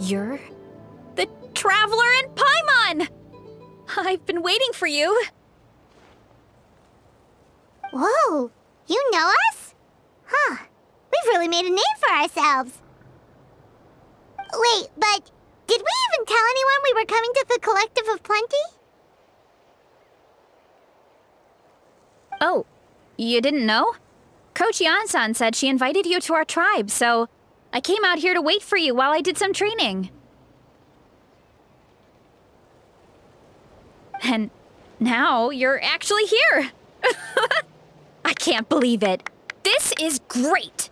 You're the Traveler in Paimon! I've been waiting for you. Whoa, you know us? Huh, we've really made a name for ourselves. Wait, but did we even tell anyone we were coming to the Collective of Plenty? Oh, you didn't know? Coach Yan-san said she invited you to our tribe, so I came out here to wait for you while I did some training. And now you're actually here. I can't believe it. This is great.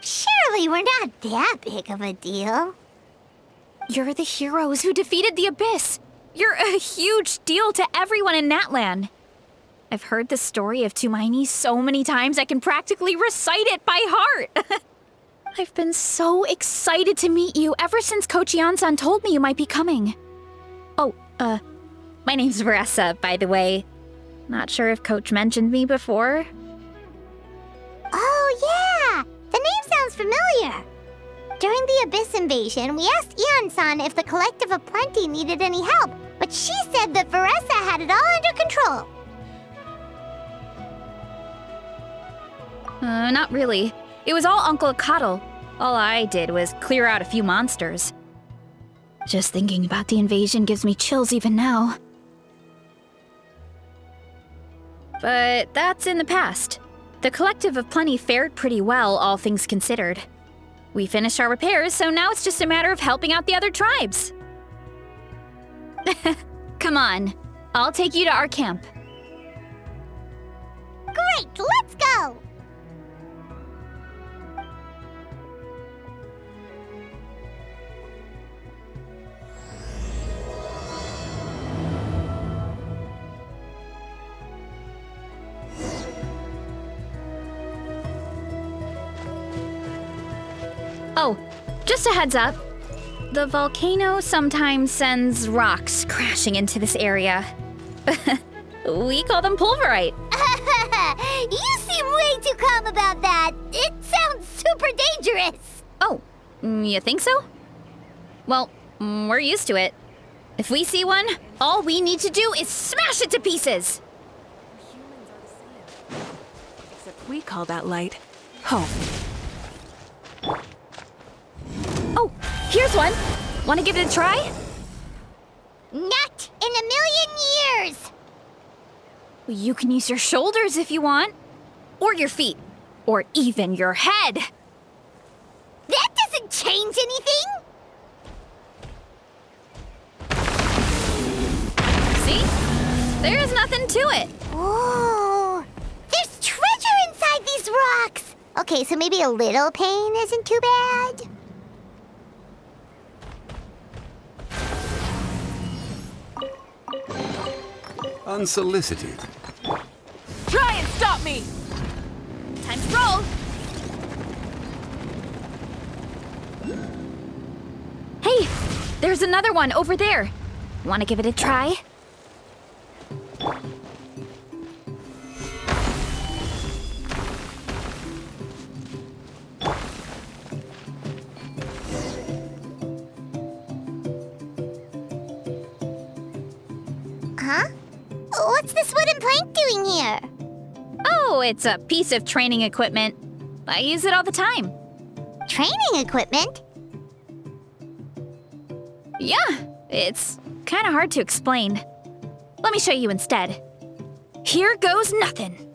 Surely we're not that big of a deal. You're the heroes who defeated the Abyss. You're a huge deal to everyone in Natlan. I've heard the story of Tumaini so many times I can practically recite it by heart. I've been so excited to meet you ever since Coach Yan-san told me you might be coming. Oh, my name's Varesa, by the way. Not sure if Coach mentioned me before. Oh yeah, the name sounds familiar. During the Abyss invasion, we asked Ian-san if the Collective of Plenty needed any help, but she said that Varesa had it all under control. Not really. It was all Uncle Akatl. All I did was clear out a few monsters. Just thinking about the invasion gives me chills even now. But that's in the past. The Collective of Plenty fared pretty well, all things considered. We finished our repairs, so now it's just a matter of helping out the other tribes. Come on, I'll take you to our camp. Great, let's go! Oh, just a heads up. The volcano sometimes sends rocks crashing into this area. We call them pulverite. You seem way too calm about that. It sounds super dangerous. Oh, you think so? Well, we're used to it. If we see one, all we need to do is smash it to pieces. Except we call that light home. Oh, here's one. Want to give it a try? Not in a million years! You can use your shoulders if you want. Or your feet. Or even your head. That doesn't change anything! See? There's nothing to it. Oh, there's treasure inside these rocks! Okay, so maybe a little pain isn't too bad. Unsolicited. Try and stop me! Time to roll. Hey, there's another one over there. Want to give it a try? Huh? What's this wooden plank doing here? Oh, it's a piece of training equipment. I use it all the time. Training equipment? Yeah, it's kind of hard to explain. Let me show you instead. Here goes nothing.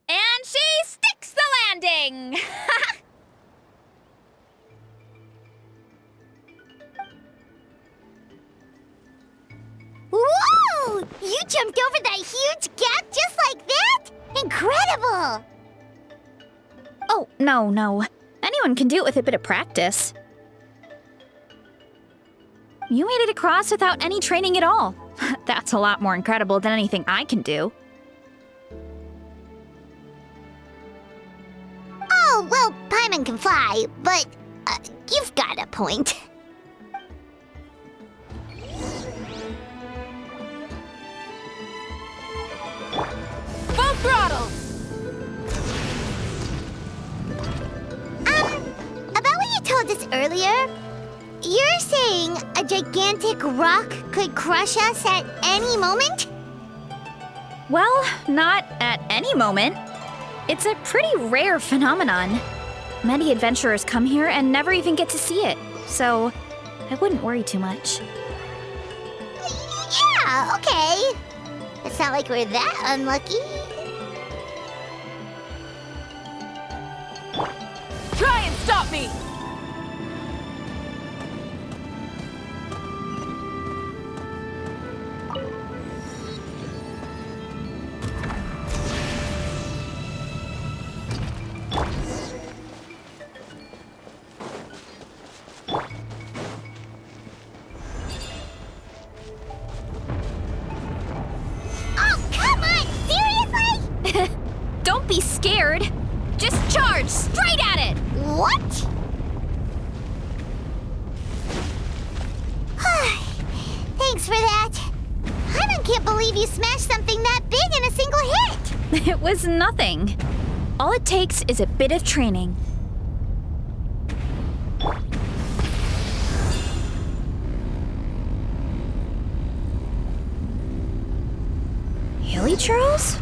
And she sticks the landing! Whoa! You jumped over that huge gap just like that? Incredible! Oh, no. Anyone can do it with a bit of practice. You made it across without any training at all. That's a lot more incredible than anything I can do. Oh, well, fly, but you've got a point. Full throttle! About what you told us earlier, you're saying a gigantic rock could crush us at any moment? Well, not at any moment. It's a pretty rare phenomenon. Many adventurers come here and never even get to see it, so I wouldn't worry too much. Yeah, okay. It's not like we're that unlucky. Try and stop me! Oh, come on! Seriously? Don't be scared! Just charge straight at it! What? Thanks for that. I can't believe you smashed something that big in a single hit. It was nothing. All it takes is a bit of training. Hilly churls?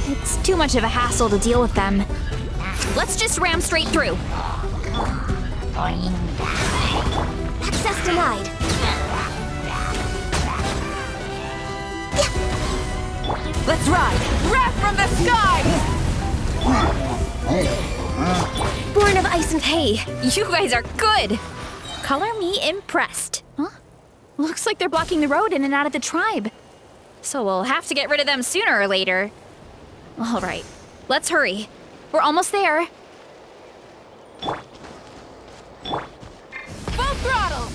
It's too much of a hassle to deal with them. Let's just ram straight through. Access denied. Let's ride! Wrath from the sky! Born of ice and hay, you guys are good. Color me impressed. Huh? Looks like they're blocking the road in and out of the tribe. So we'll have to get rid of them sooner or later. All right, let's hurry. We're almost there. Full throttle!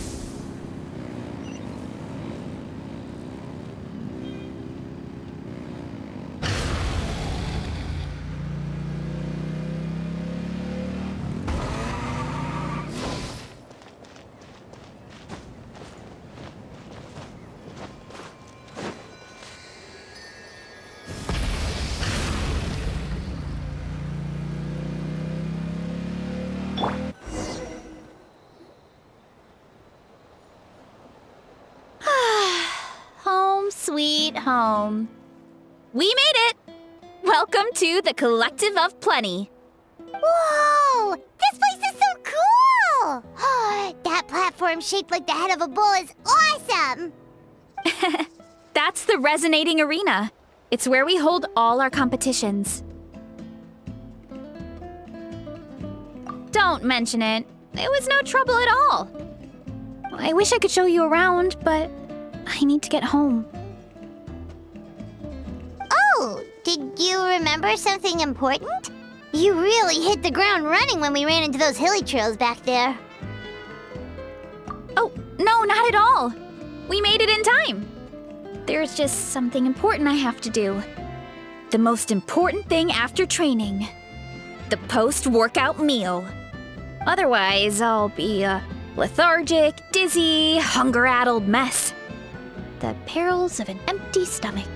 Sweet home. We made it! Welcome to the Collective of Plenty. Whoa! This place is so cool! That platform shaped like the head of a bull is awesome! That's the Resonating Arena. It's where we hold all our competitions. Don't mention it. It was no trouble at all. I wish I could show you around, but I need to get home. Oh, did you remember something important? You really hit the ground running when we ran into those hilly trails back there. Oh, no, not at all. We made it in time. There's just something important I have to do. The most important thing after training. The post-workout meal. Otherwise, I'll be a lethargic, dizzy, hunger-addled mess. The perils of an empty stomach.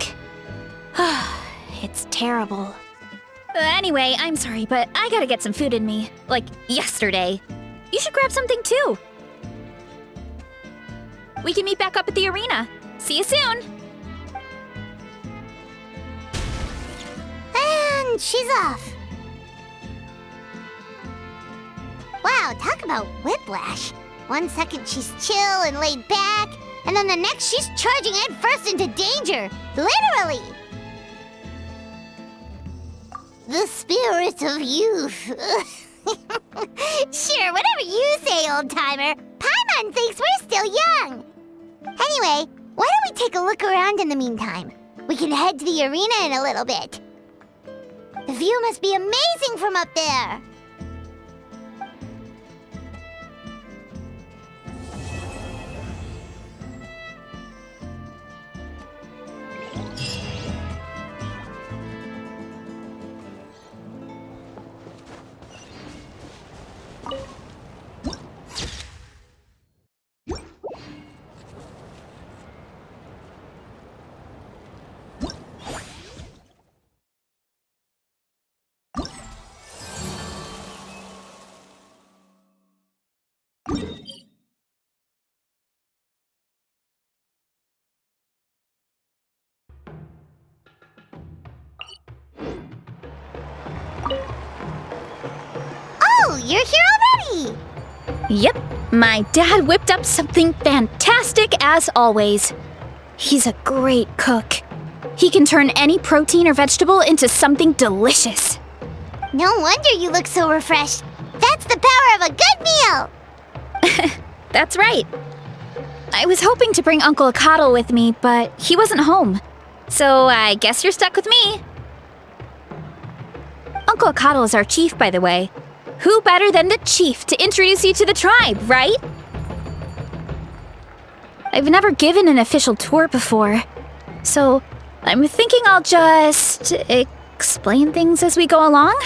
It's terrible. Anyway, I'm sorry, but I gotta get some food in me. Like, yesterday. You should grab something too. We can meet back up at the arena. See you soon! And she's off. Wow, talk about whiplash. 1 second she's chill and laid back, and then the next she's charging headfirst into danger. Literally! The spirit of youth. Sure, whatever you say, old-timer. Paimon thinks we're still young. Anyway, why don't we take a look around in the meantime? We can head to the arena in a little bit. The view must be amazing from up there. you're here already! Yep, my dad whipped up something fantastic as always. He's a great cook. He can turn any protein or vegetable into something delicious. No wonder you look so refreshed. That's the power of a good meal! That's right. I was hoping to bring Uncle Akatl with me, but he wasn't home. So I guess you're stuck with me. Uncle Akatl is our chief, by the way. Who better than the chief to introduce you to the tribe, right? I've never given an official tour before, so I'm thinking I'll just explain things as we go along.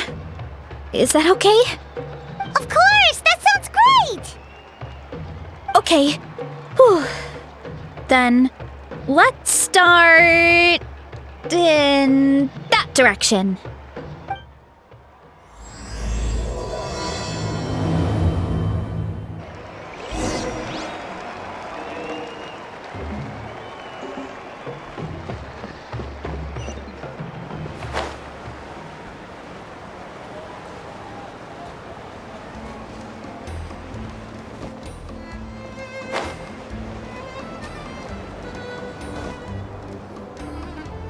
Is that okay? Of course! That sounds great! Okay. Whew. Then let's start in that direction.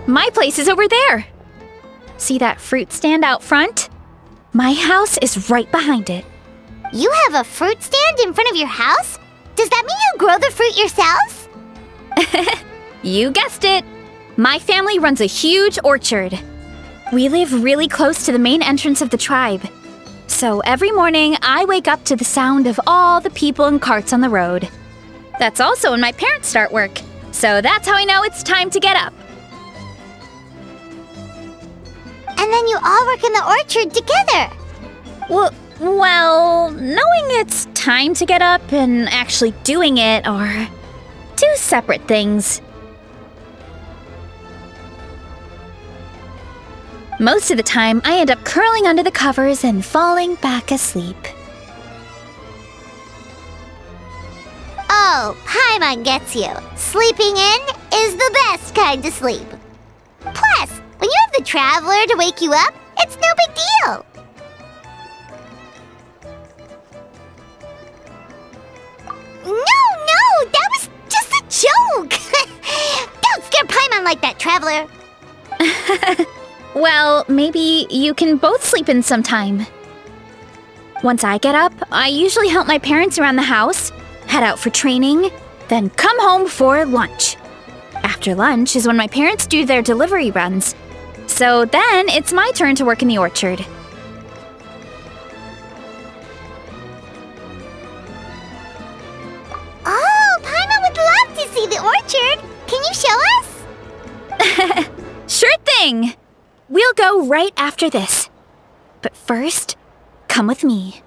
My place is over there. See that fruit stand out front? My house is right behind it. You have a fruit stand in front of your house? Does that mean you grow the fruit yourselves? You guessed it. My family runs a huge orchard. We live really close to the main entrance of the tribe. So every morning, I wake up to the sound of all the people and carts on the road. That's also when my parents start work. So that's how I know it's time to get up. And then you all work in the orchard together. Well, knowing it's time to get up and actually doing it are two separate things. Most of the time, I end up curling under the covers and falling back asleep. Oh, Paimon gets you. Sleeping in is the best kind of sleep. Plus, when you have the Traveler to wake you up, it's no big deal. No, that was just a joke. Don't scare Paimon like that, Traveler. Well, maybe you can both sleep in sometime. Once I get up, I usually help my parents around the house, head out for training, then come home for lunch. After lunch is when my parents do their delivery runs. So then it's my turn to work in the orchard. Oh, Paimon would love to see the orchard. Can you show us? Sure thing! We'll go right after this. But first, come with me.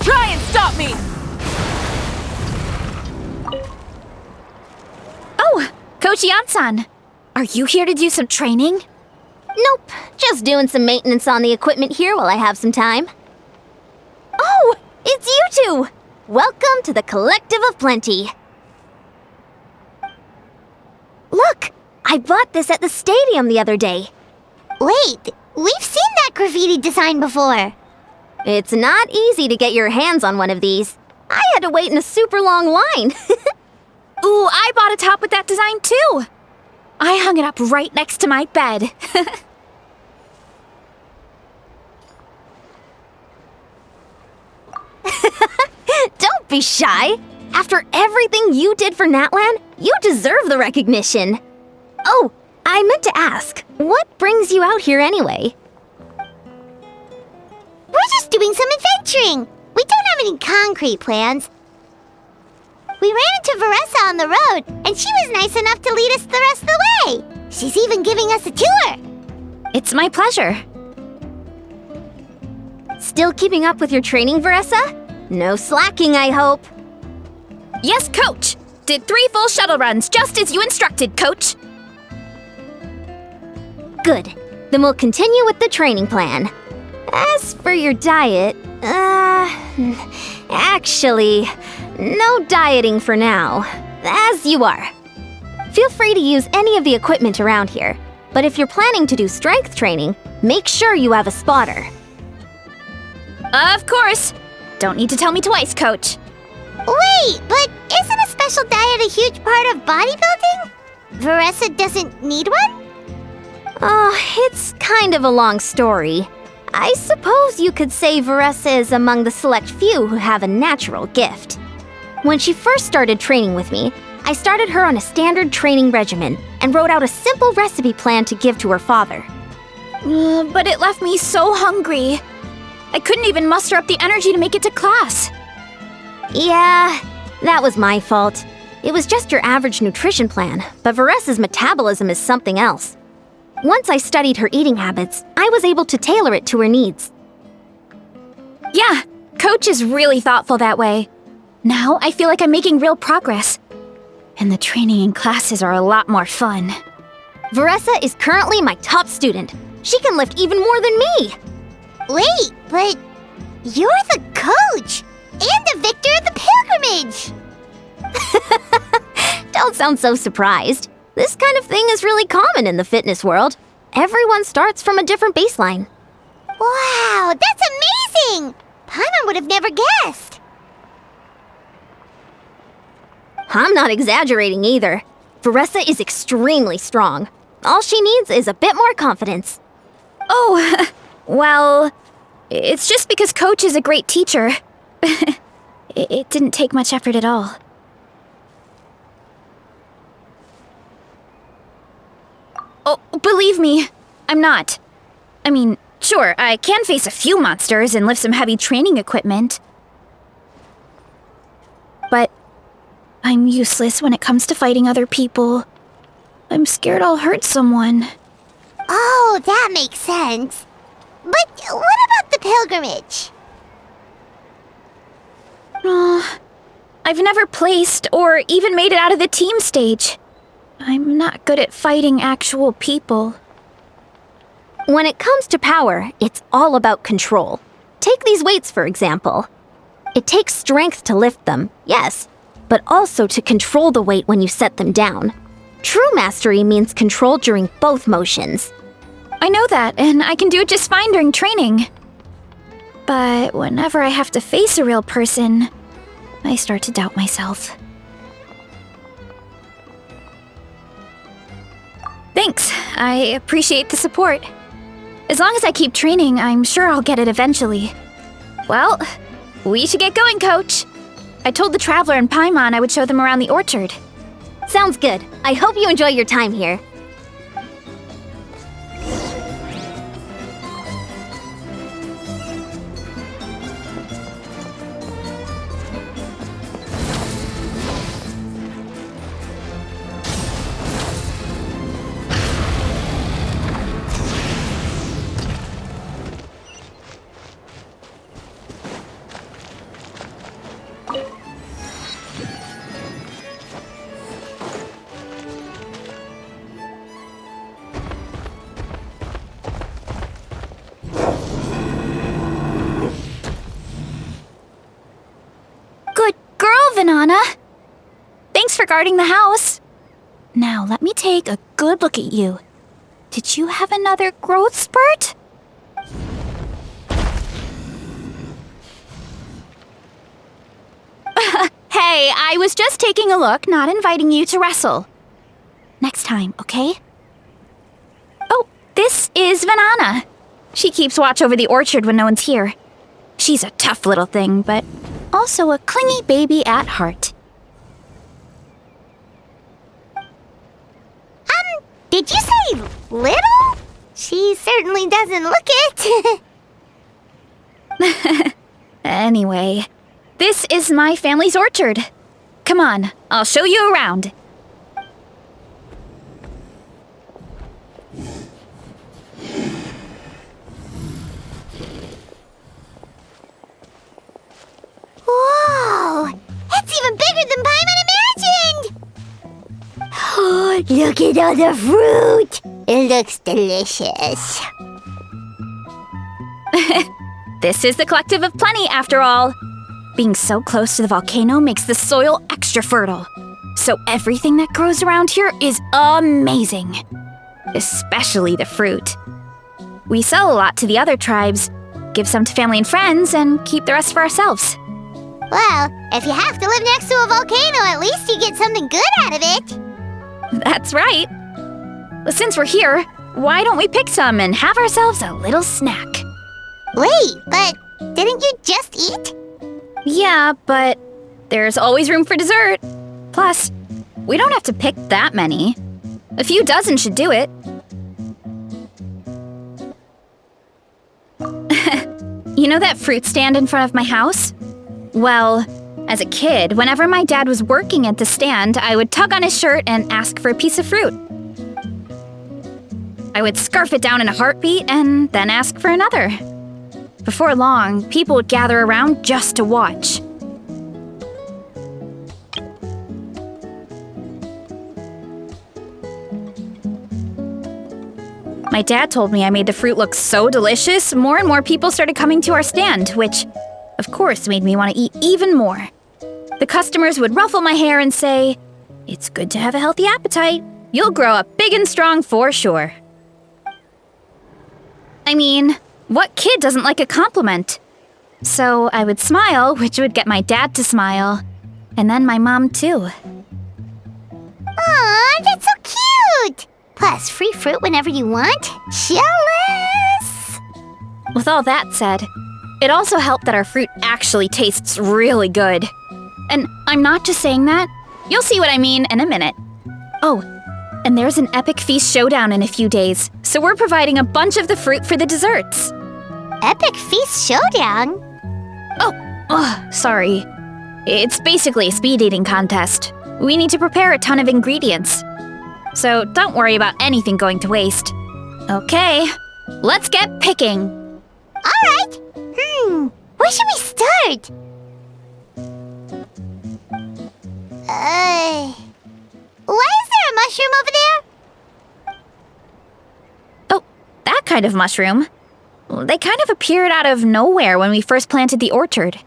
Try and stop me! Oh, Coach Yan-san, are you here to do some training? Nope, just doing some maintenance on the equipment here while I have some time. Oh, it's you two! Welcome to the Collective of Plenty. Look, I bought this at the stadium the other day. Wait, we've seen that graffiti design before. It's not easy to get your hands on one of these. I had to wait in a super long line. Ooh, I bought a top with that design too. I hung it up right next to my bed. Don't be shy. After everything you did for Natlan, you deserve the recognition. Oh, I meant to ask, what brings you out here anyway? We're just doing some adventuring. We don't have any concrete plans. We ran into Varesa on the road, and she was nice enough to lead us the rest of the way. She's even giving us a tour. It's my pleasure. Still keeping up with your training, Varesa? No slacking, I hope. Yes, Coach. Did 3 full shuttle runs, just as you instructed, Coach. Good. Then we'll continue with the training plan. As for your diet, actually, no dieting for now. As you are. Feel free to use any of the equipment around here, but if you're planning to do strength training, make sure you have a spotter. Of course. Don't need to tell me twice, Coach. Wait, but isn't a special diet a huge part of bodybuilding? Varesa doesn't need one? Oh, it's kind of a long story. I suppose you could say Varesa is among the select few who have a natural gift. When she first started training with me, I started her on a standard training regimen and wrote out a simple recipe plan to give to her father. But it left me so hungry. I couldn't even muster up the energy to make it to class. Yeah, that was my fault. It was just your average nutrition plan, but Varesa's metabolism is something else. Once I studied her eating habits, I was able to tailor it to her needs. Yeah, Coach is really thoughtful that way. Now I feel like I'm making real progress. And the training and classes are a lot more fun. Varesa is currently my top student. She can lift even more than me. Wait, but you're the coach and the victor of the pilgrimage. Don't sound so surprised. This kind of thing is really common in the fitness world. Everyone starts from a different baseline. Wow, that's amazing! Paimon would have never guessed. I'm not exaggerating either. Varesa is extremely strong. All she needs is a bit more confidence. Oh, well, it's just because Coach is a great teacher. It didn't take much effort at all. Oh, believe me, I'm not. I mean, sure, I can face a few monsters and lift some heavy training equipment. But I'm useless when it comes to fighting other people. I'm scared I'll hurt someone. Oh, that makes sense. But what about the pilgrimage? I've never placed or even made it out of the team stage. I'm not good at fighting actual people. When it comes to power, it's all about control. Take these weights, for example. It takes strength to lift them, yes, but also to control the weight when you set them down. True mastery means control during both motions. I know that, and I can do it just fine during training. But whenever I have to face a real person, I start to doubt myself. Thanks, I appreciate the support. As long as I keep training, I'm sure I'll get it eventually. Well, we should get going, Coach. I told the Traveler and Paimon I would show them around the orchard. Sounds good. I hope you enjoy your time here. Vanana. Thanks for guarding the house. Now, let me take a good look at you. Did you have another growth spurt? Hey, I was just taking a look, not inviting you to wrestle. Next time, okay? Oh, this is Vanana. She keeps watch over the orchard when no one's here. She's a tough little thing, but also a clingy baby at heart. Did you say little? She certainly doesn't look it. Anyway, this is my family's orchard. Come on, I'll show you around. Whoa! It's even bigger than Paimon imagined! Oh, look at all the fruit! It looks delicious. This is the Collective of Plenty, after all. Being so close to the volcano makes the soil extra fertile. So everything that grows around here is amazing. Especially the fruit. We sell a lot to the other tribes, give some to family and friends, and keep the rest for ourselves. Well, if you have to live next to a volcano, at least you get something good out of it. That's right. Since we're here, why don't we pick some and have ourselves a little snack? Wait, but didn't you just eat? Yeah, but there's always room for dessert. Plus, we don't have to pick that many. A few dozen should do it. You know that fruit stand in front of my house? Well, as a kid, whenever my dad was working at the stand, I would tug on his shirt and ask for a piece of fruit. I would scarf it down in a heartbeat and then ask for another. Before long, people would gather around just to watch. My dad told me I made the fruit look so delicious, more and more people started coming to our stand, which, of course, made me want to eat even more. The customers would ruffle my hair and say, "It's good to have a healthy appetite. You'll grow up big and strong for sure." I mean, what kid doesn't like a compliment? So I would smile, which would get my dad to smile, and then my mom too. Aw, that's so cute! Plus, free fruit whenever you want? Jealous! With all that said, it also helped that our fruit actually tastes really good. And I'm not just saying that. You'll see what I mean in a minute. Oh, and there's an epic feast showdown in a few days, so we're providing a bunch of the fruit for the desserts. Epic Feast Showdown? Sorry. It's basically a speed eating contest. We need to prepare a ton of ingredients. So don't worry about anything going to waste. Okay, let's get picking. Alright! Where should we start? Why is there a mushroom over there? Oh, that kind of mushroom. They kind of appeared out of nowhere when we first planted the orchard.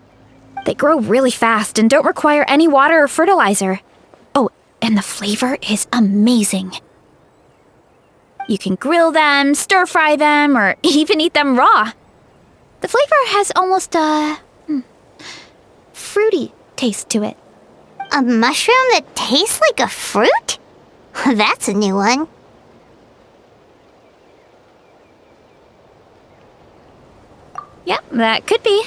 They grow really fast and don't require any water or fertilizer. Oh, and the flavor is amazing. You can grill them, stir-fry them, or even eat them raw. The flavor has almost a fruity taste to it. A mushroom that tastes like a fruit? That's a new one. Yep, that could be.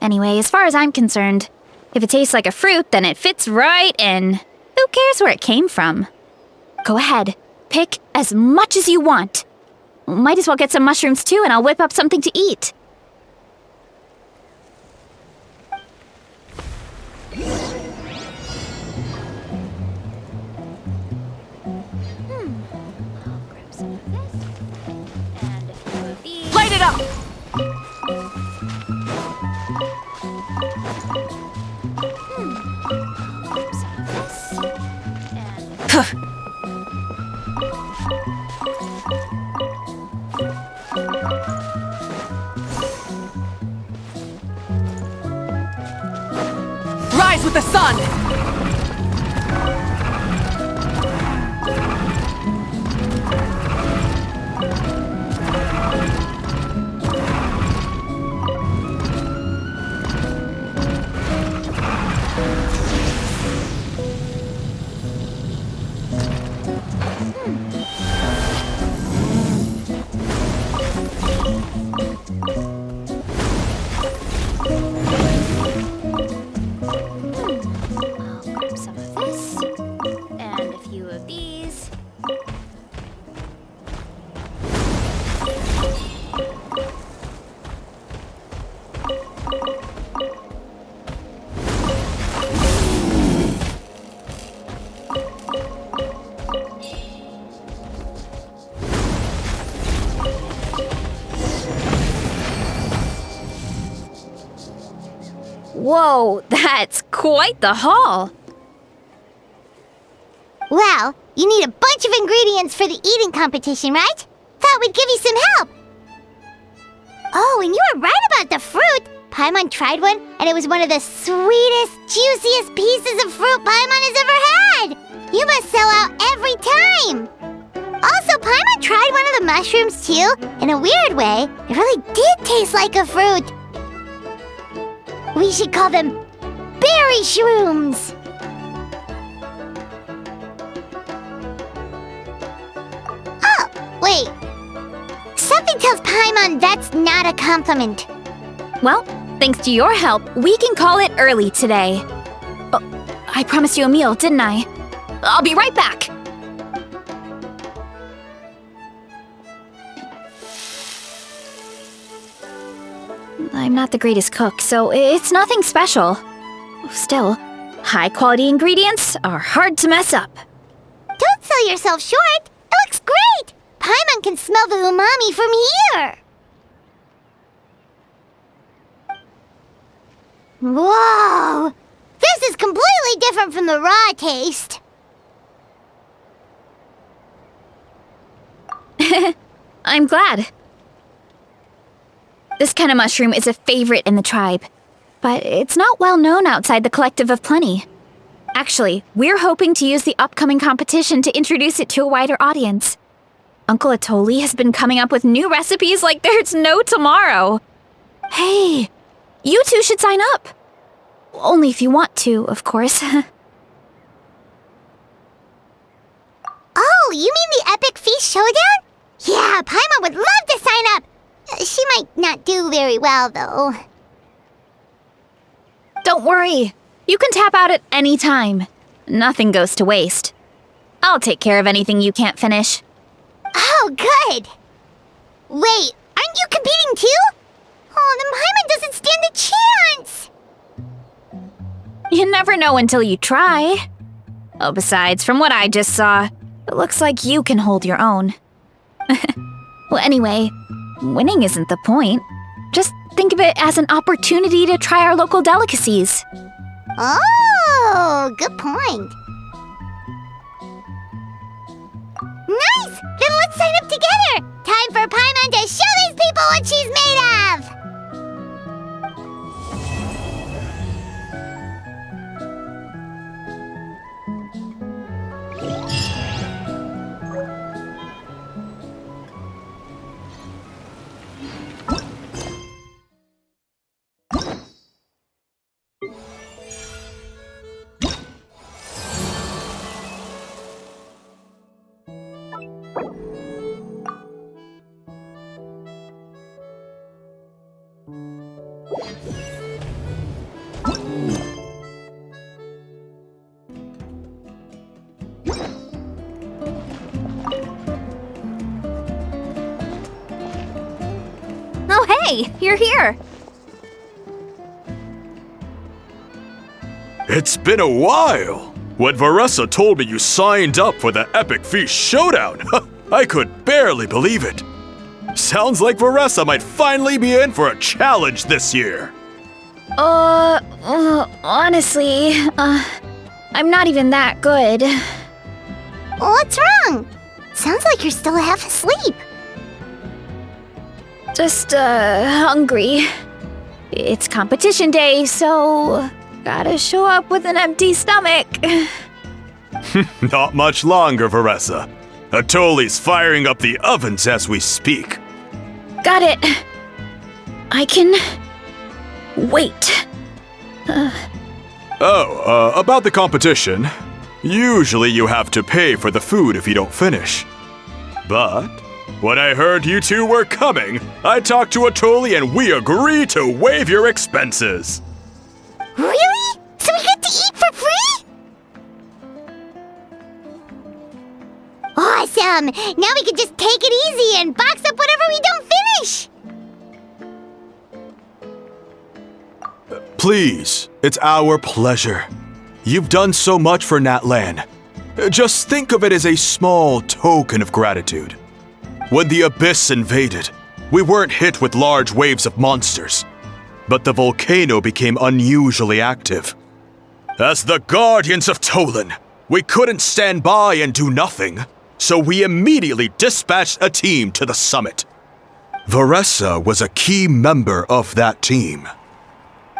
Anyway, as far as I'm concerned, if it tastes like a fruit, then it fits right in. Who cares where it came from? Go ahead, pick as much as you want. Might as well get some mushrooms too, and I'll whip up something to eat. Light it up! Rise with the sun! Whoa, that's quite the haul. Well, you need a bunch of ingredients for the eating competition, right? Thought we'd give you some help. Oh, and you were right about the fruit. Paimon tried one, and it was one of the sweetest, juiciest pieces of fruit Paimon has ever had. You must sell out every time. Also, Paimon tried one of the mushrooms too. In a weird way, it really did taste like a fruit. We should call them berry shrooms. Oh, wait. Something tells Paimon that's not a compliment. Well, thanks to your help, we can call it early today. Oh, I promised you a meal, didn't I? I'll be right back. I'm not the greatest cook, so it's nothing special. Still, high-quality ingredients are hard to mess up. Don't sell yourself short. It looks great. Paimon can smell the umami from here. Whoa! This is completely different from the raw taste. I'm glad. This kind of mushroom is a favorite in the tribe, but it's not well known outside the Collective of Plenty. Actually, we're hoping to use the upcoming competition to introduce it to a wider audience. Uncle Atoli has been coming up with new recipes like there's no tomorrow. Hey, you two should sign up. Only if you want to, of course. Oh, you mean the Epic Feast Showdown? Yeah, Paimon would love to sign up. She might not do very well, though. Don't worry. You can tap out at any time. Nothing goes to waste. I'll take care of anything you can't finish. Oh, good. Wait, aren't you competing too? Oh, then Paimon doesn't stand a chance. You never know until you try. Oh, besides, from what I just saw, it looks like you can hold your own. Well, anyway, winning isn't the point. Just think of it as an opportunity to try our local delicacies. Oh, good point. Nice! Then let's sign up together! Time for Paimon to show these people what she's made of! Oh, hey, you're here. It's been a while. When Varesa told me you signed up for the Epic Feast Showdown, I could barely believe it. Sounds like Varesa might finally be in for a challenge this year. Honestly, I'm not even that good. What's wrong? Sounds like you're still half asleep. Just, hungry. It's competition day, so gotta show up with an empty stomach. Not much longer, Varesa. Atoli's firing up the ovens as we speak. Got it. I can wait. About the competition. Usually you have to pay for the food if you don't finish. But when I heard you two were coming, I talked to Atoli and we agreed to waive your expenses. Really? So we get to eat for free? Awesome! Now we can just take it easy and box up whatever we don't finish! Please, it's our pleasure. You've done so much for Natlan. Just think of it as a small token of gratitude. When the Abyss invaded, we weren't hit with large waves of monsters, but the volcano became unusually active. As the Guardians of Tolan, we couldn't stand by and do nothing, so we immediately dispatched a team to the summit. Varesa was a key member of that team.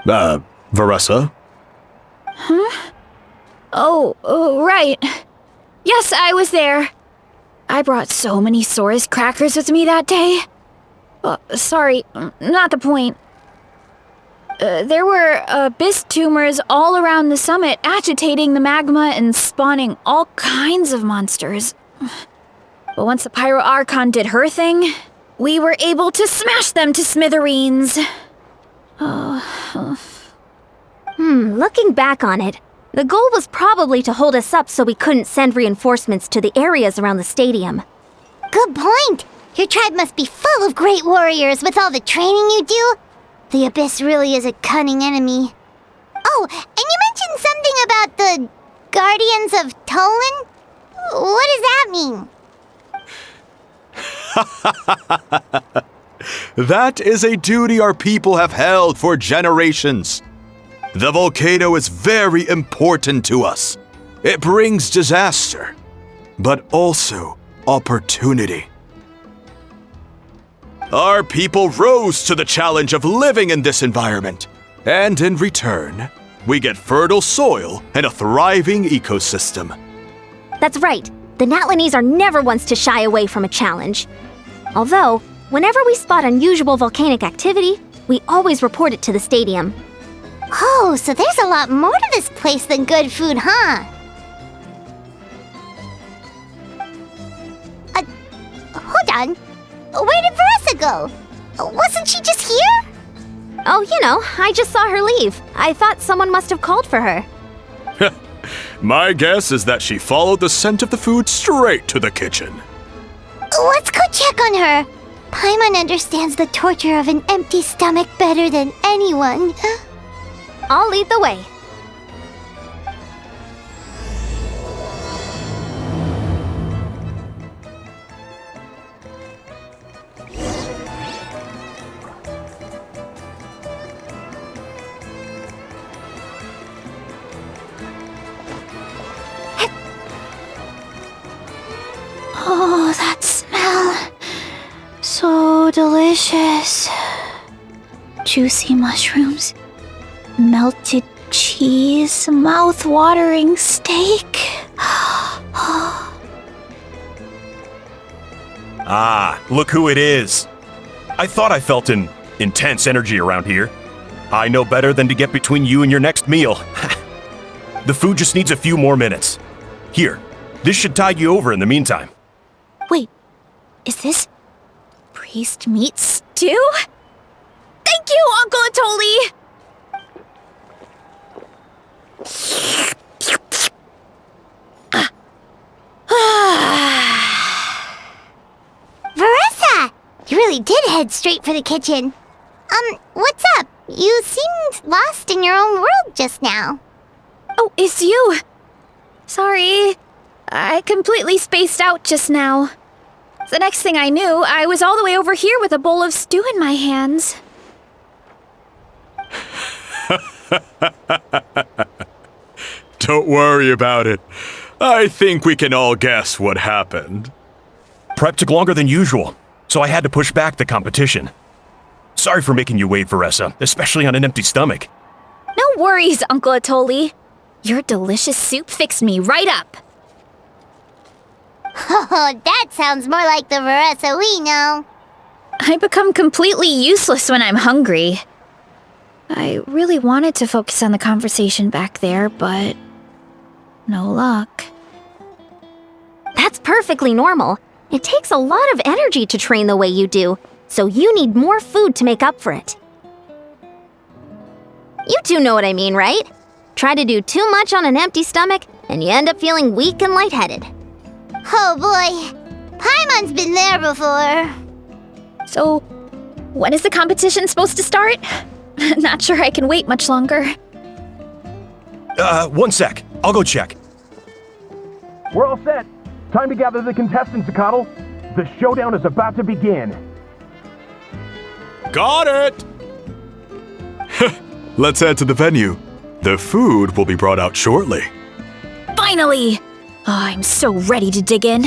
Varesa? Oh, right. Yes, I was there. I brought so many Saurus crackers with me that day. Sorry, not the point. There were abyss tumors all around the summit, agitating the magma and spawning all kinds of monsters. But once the Pyro Archon did her thing, we were able to smash them to smithereens. Looking back on it, the goal was probably to hold us up so we couldn't send reinforcements to the areas around the stadium. Good point. Your tribe must be full of great warriors with all the training you do. The Abyss really is a cunning enemy. Oh, and you mentioned something about the Guardians of Tolan? What does that mean? That is a duty our people have held for generations. The volcano is very important to us. It brings disaster, but also opportunity. Our people rose to the challenge of living in this environment, and in return, we get fertile soil and a thriving ecosystem. That's right. The Natlanese are never ones to shy away from a challenge. Although, whenever we spot unusual volcanic activity, we always report it to the stadium. Oh, so there's a lot more to this place than good food, huh? Hold on. Where did Varesa go? Wasn't she just here? Oh, I just saw her leave. I thought someone must have called for her. My guess is that she followed the scent of the food straight to the kitchen. Let's go check on her. Paimon understands the torture of an empty stomach better than anyone. I'll lead the way. Oh, that smell. So delicious. Juicy mushrooms, melted cheese, mouth-watering steak. Ah, look who it is. I thought I felt an intense energy around here. I know better than to get between you and your next meal. The food just needs a few more minutes. Here, this should tide you over in the meantime. Wait, is this priest meat stew? Thank you, Uncle Atoli! Varesa! You really did head straight for the kitchen. What's up? You seemed lost in your own world just now. Oh, it's you! Sorry, I completely spaced out just now. The next thing I knew, I was all the way over here with a bowl of stew in my hands. Don't worry about it. I think we can all guess what happened. Prep took longer than usual, so I had to push back the competition. Sorry for making you wait, Varesa, especially on an empty stomach. No worries, Uncle Atoli. Your delicious soup fixed me right up. Oh, that sounds more like the Varesa we know. I become completely useless when I'm hungry. I really wanted to focus on the conversation back there, but no luck. That's perfectly normal. It takes a lot of energy to train the way you do, so you need more food to make up for it. You two know what I mean, right? Try to do too much on an empty stomach, and you end up feeling weak and lightheaded. Oh boy, Paimon's been there before. So, when is the competition supposed to start? Not sure I can wait much longer. One sec. I'll go check. We're all set. Time to gather the contestants, Coddle. The showdown is about to begin. Got it! Let's head to the venue. The food will be brought out shortly. Finally! Oh, I'm so ready to dig in.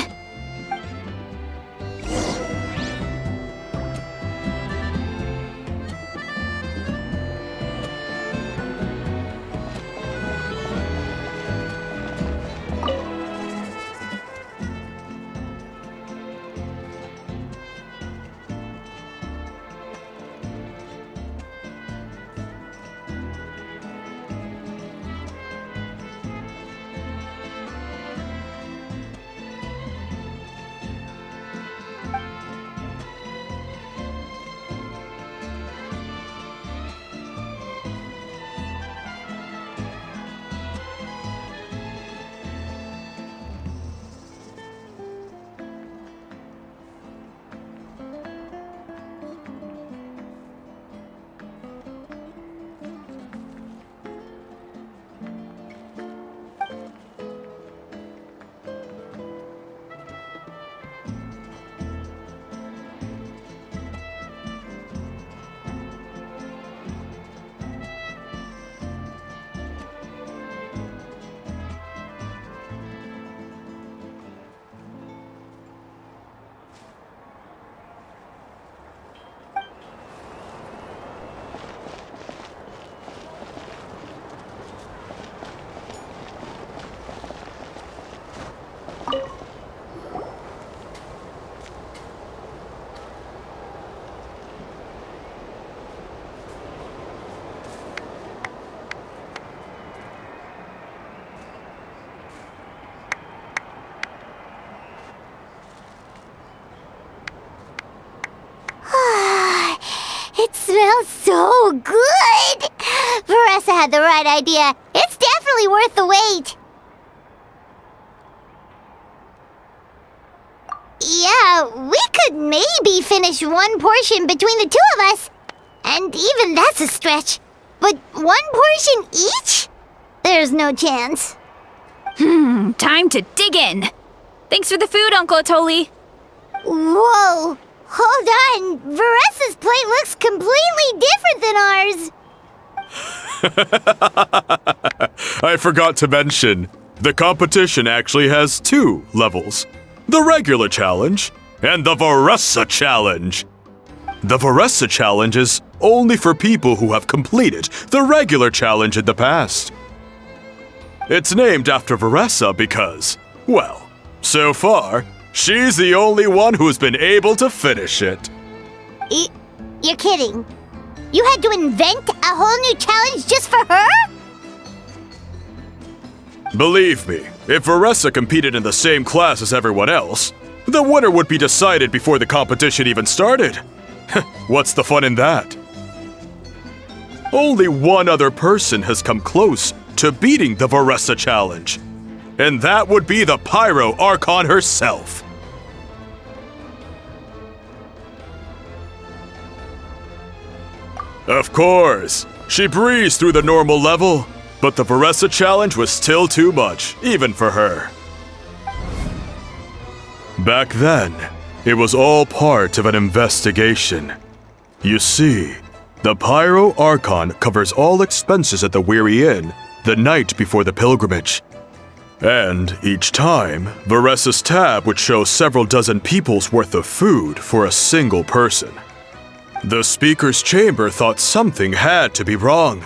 so good! Varesa had the right idea. It's definitely worth the wait. Yeah, we could maybe finish one portion between the two of us. And even that's a stretch. But one portion each? There's no chance. Time to dig in. Thanks for the food, Uncle Atoli. Whoa! Hold on! Varesa's plate looks completely different than ours! I forgot to mention, the competition actually has 2 levels. The regular challenge and the Varesa challenge. The Varesa challenge is only for people who have completed the regular challenge in the past. It's named after Varesa because, well, so far, she's the only one who's been able to finish it. You're kidding. You had to invent a whole new challenge just for her? Believe me, if Varesa competed in the same class as everyone else, the winner would be decided before the competition even started. What's the fun in that? Only one other person has come close to beating the Varesa challenge, and that would be the Pyro Archon herself. Of course, she breezed through the normal level, but the Varesa challenge was still too much, even for her. Back then, it was all part of an investigation. You see, the Pyro Archon covers all expenses at the Weary Inn the night before the pilgrimage. And each time, Varesa's tab would show several dozen people's worth of food for a single person. The speaker's chamber thought something had to be wrong.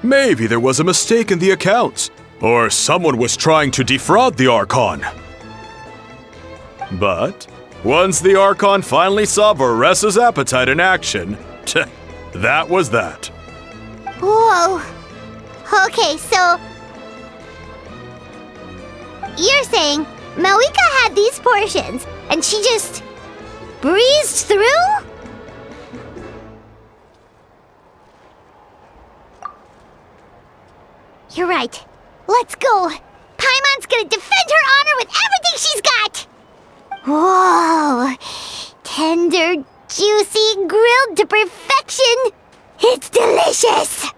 Maybe there was a mistake in the accounts, or someone was trying to defraud the Archon. But once the Archon finally saw Varesa's appetite in action, that was that. Whoa. Okay, so... You're saying Malika had these portions, and she just breezed through? You're right. Let's go. Paimon's gonna defend her honor with everything she's got! Whoa! Tender, juicy, grilled to perfection! It's delicious!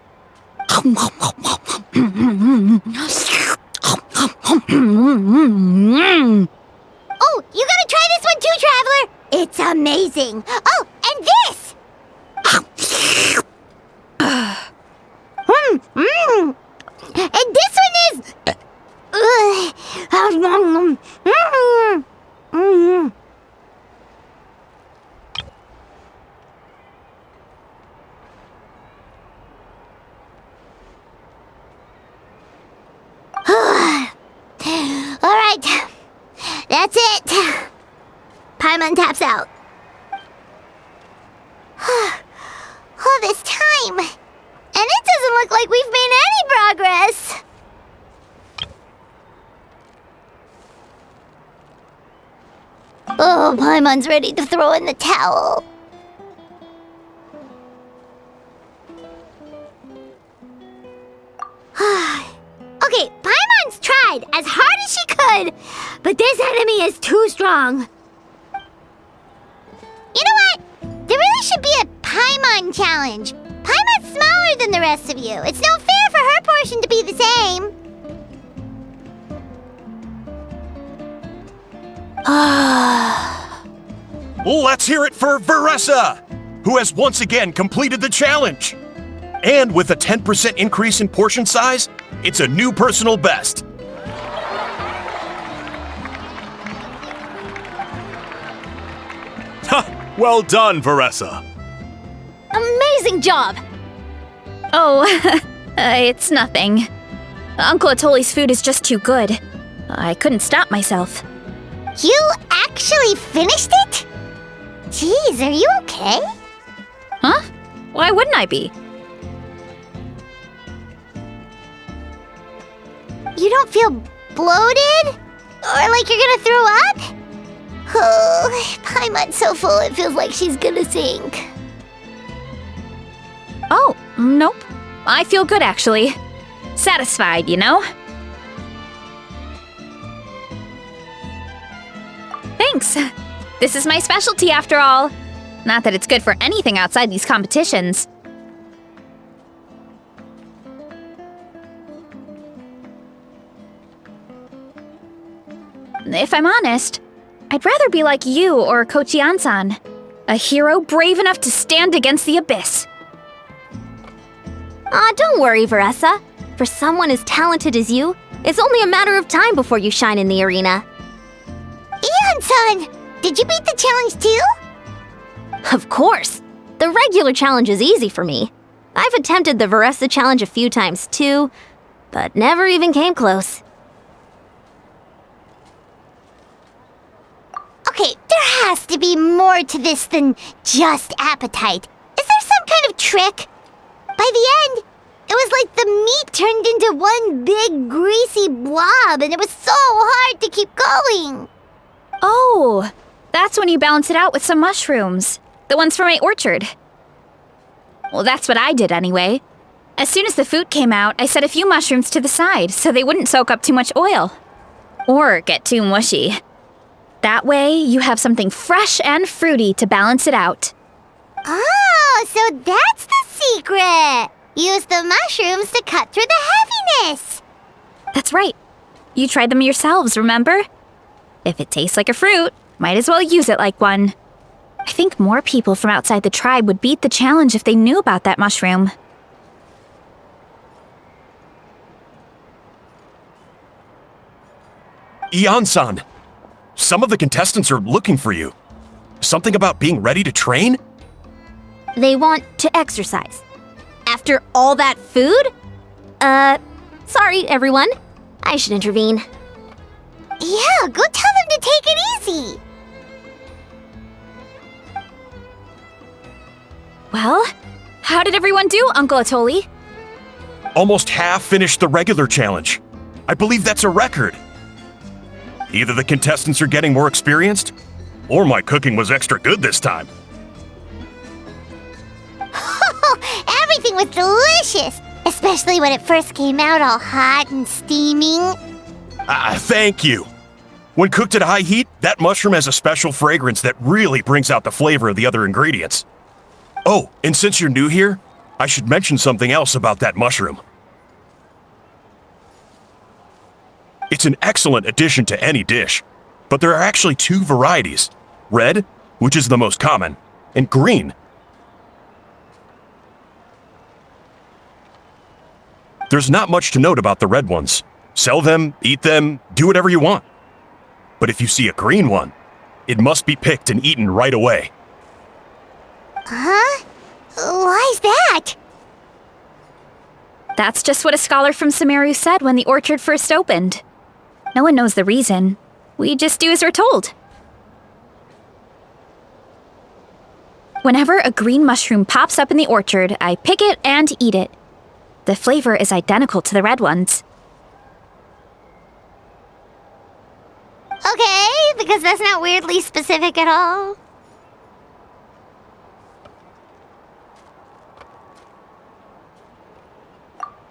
Oh, you gotta try this one too, Traveler! It's amazing! Oh, and this! And this one is... Alright, that's it. Paimon taps out. All this time, and it doesn't look like we've made any progress. Oh, Paimon's ready to throw in the towel. Okay, Paimon's tried as hard as she could, but this enemy is too strong. You know what? There really should be a Paimon challenge. Paimon's smaller than the rest of you. It's no fair for her portion to be the same. Let's hear it for Varesa, who has once again completed the challenge. And with a 10% increase in portion size, it's a new personal best. Ha! Well done, Varesa. Amazing job! Oh, it's nothing. Uncle Atoli's food is just too good. I couldn't stop myself. You actually finished it? Jeez, are you okay? Huh? Why wouldn't I be? You don't feel bloated? Or like you're gonna throw up? Oh, Paimon's so full it feels like she's gonna sink. Oh, Nope. I feel good, actually. Satisfied, you know? Thanks. This is my specialty, after all. Not that it's good for anything outside these competitions. If I'm honest, I'd rather be like you or Kochian-san. A hero brave enough to stand against the abyss. Don't worry, Varesa. For someone as talented as you, it's only a matter of time before you shine in the arena. Ian-san, did you beat the challenge too? Of course! The regular challenge is easy for me. I've attempted the Varesa challenge a few times too, but never even came close. Okay, there has to be more to this than just appetite. Is there some kind of trick? By the end, it was like the meat turned into one big greasy blob and it was so hard to keep going. Oh, that's when you balance it out with some mushrooms. The ones from my orchard. Well, that's what I did anyway. As soon as the food came out, I set a few mushrooms to the side so they wouldn't soak up too much oil. Or get too mushy. That way, you have something fresh and fruity to balance it out. Oh, so that's the secret! Use the mushrooms to cut through the heaviness! That's right. You tried them yourselves, remember? If it tastes like a fruit, might as well use it like one. I think more people from outside the tribe would beat the challenge if they knew about that mushroom. Ian-san, some of the contestants are looking for you. Something about being ready to train? They want to exercise. After all that food? Sorry, everyone. I should intervene. Yeah, go tell them to take it easy! Well, how did everyone do, Uncle Atoli? Almost half finished the regular challenge. I believe that's a record. Either the contestants are getting more experienced, or my cooking was extra good this time. Everything was delicious! Especially when it first came out all hot and steaming. Thank you. When cooked at high heat, that mushroom has a special fragrance that really brings out the flavor of the other ingredients. Oh, and since you're new here, I should mention something else about that mushroom. It's an excellent addition to any dish, but there are actually two varieties. Red, which is the most common, and green. There's not much to note about the red ones. Sell them, eat them, do whatever you want. But if you see a green one, it must be picked and eaten right away. Huh? Why's that? That's just what a scholar from Sumeru said when the orchard first opened. No one knows the reason. We just do as we're told. Whenever a green mushroom pops up in the orchard, I pick it and eat it. The flavor is identical to the red ones. Okay, because that's not weirdly specific at all.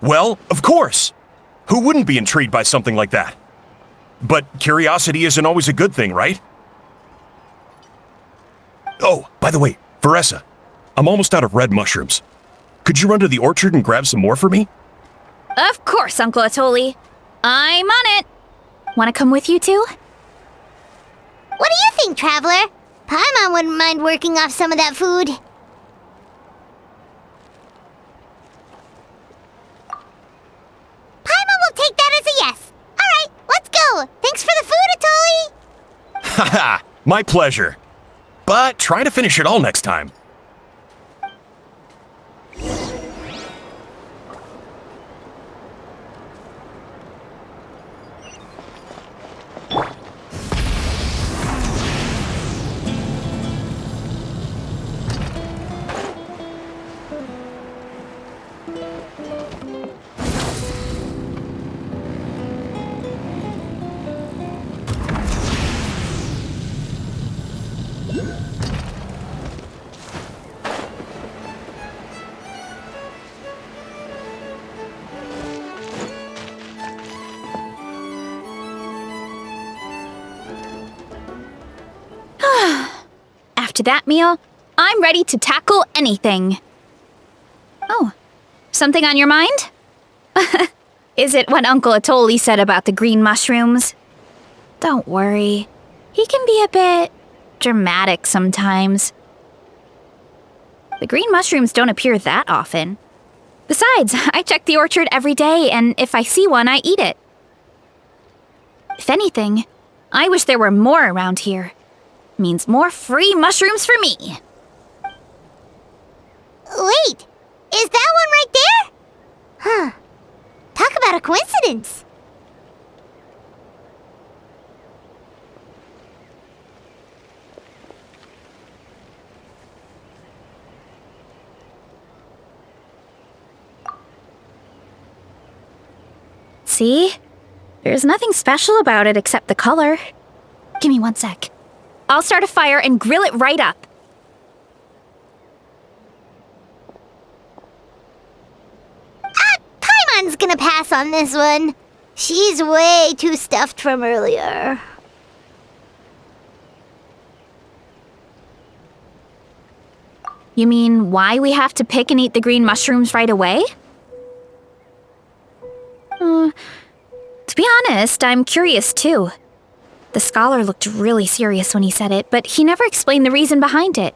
Well, of course! Who wouldn't be intrigued by something like that? But curiosity isn't always a good thing, right? Oh, by the way, Varesa, I'm almost out of red mushrooms. Could you run to the orchard and grab some more for me? Of course, Uncle Atoli. I'm on it. Want to come with you too? What do you think, Traveler? Paimon wouldn't mind working off some of that food. Paimon will take that as a yes. Alright, let's go. Thanks for the food, Atoli. Haha, my pleasure. But try to finish it all next time. after that meal, I'm ready to tackle anything. Oh, something on your mind? Is it what Uncle Atoli said about the green mushrooms? Don't worry. He can be a bit dramatic sometimes. The green mushrooms don't appear that often. Besides, I check the orchard every day, and if I see one, I eat it. If anything, I wish there were more around here. Means more free mushrooms for me. Wait, is that one right there? Huh. Talk about a coincidence. See? There's nothing special about it except the color. Give me 1 sec. I'll start a fire and grill it right up. Paimon's gonna pass on this one. She's way too stuffed from earlier. You mean why we have to pick and eat the green mushrooms right away? To be honest, I'm curious too. The scholar looked really serious when he said it, but he never explained the reason behind it.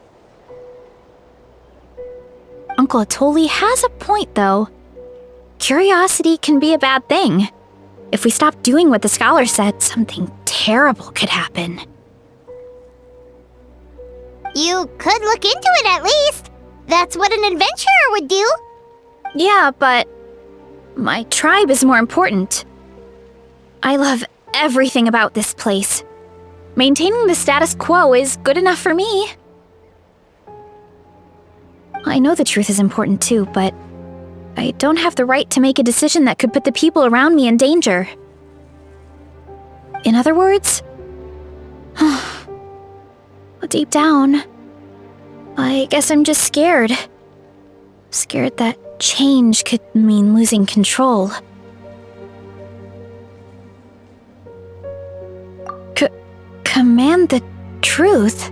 Uncle Atoli has a point, though. Curiosity can be a bad thing. If we stop doing what the scholar said, something terrible could happen. You could look into it at least. That's what an adventurer would do. Yeah, but my tribe is more important. I love everything about this place. Maintaining the status quo is good enough for me. I know the truth is important too, but I don't have the right to make a decision that could put the people around me in danger. In other words, deep down, I guess I'm just scared. Scared that change could mean losing control. Command the truth?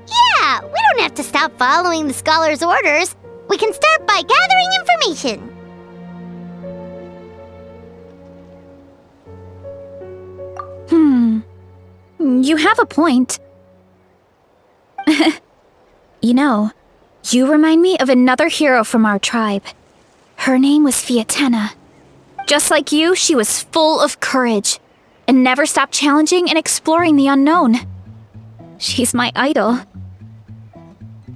Yeah, we don't have to stop following the scholar's orders. We can start by gathering information. You have a point. You know, you remind me of another hero from our tribe. Her name was Fiatena. Just like you, she was full of courage and never stopped challenging and exploring the unknown. She's my idol.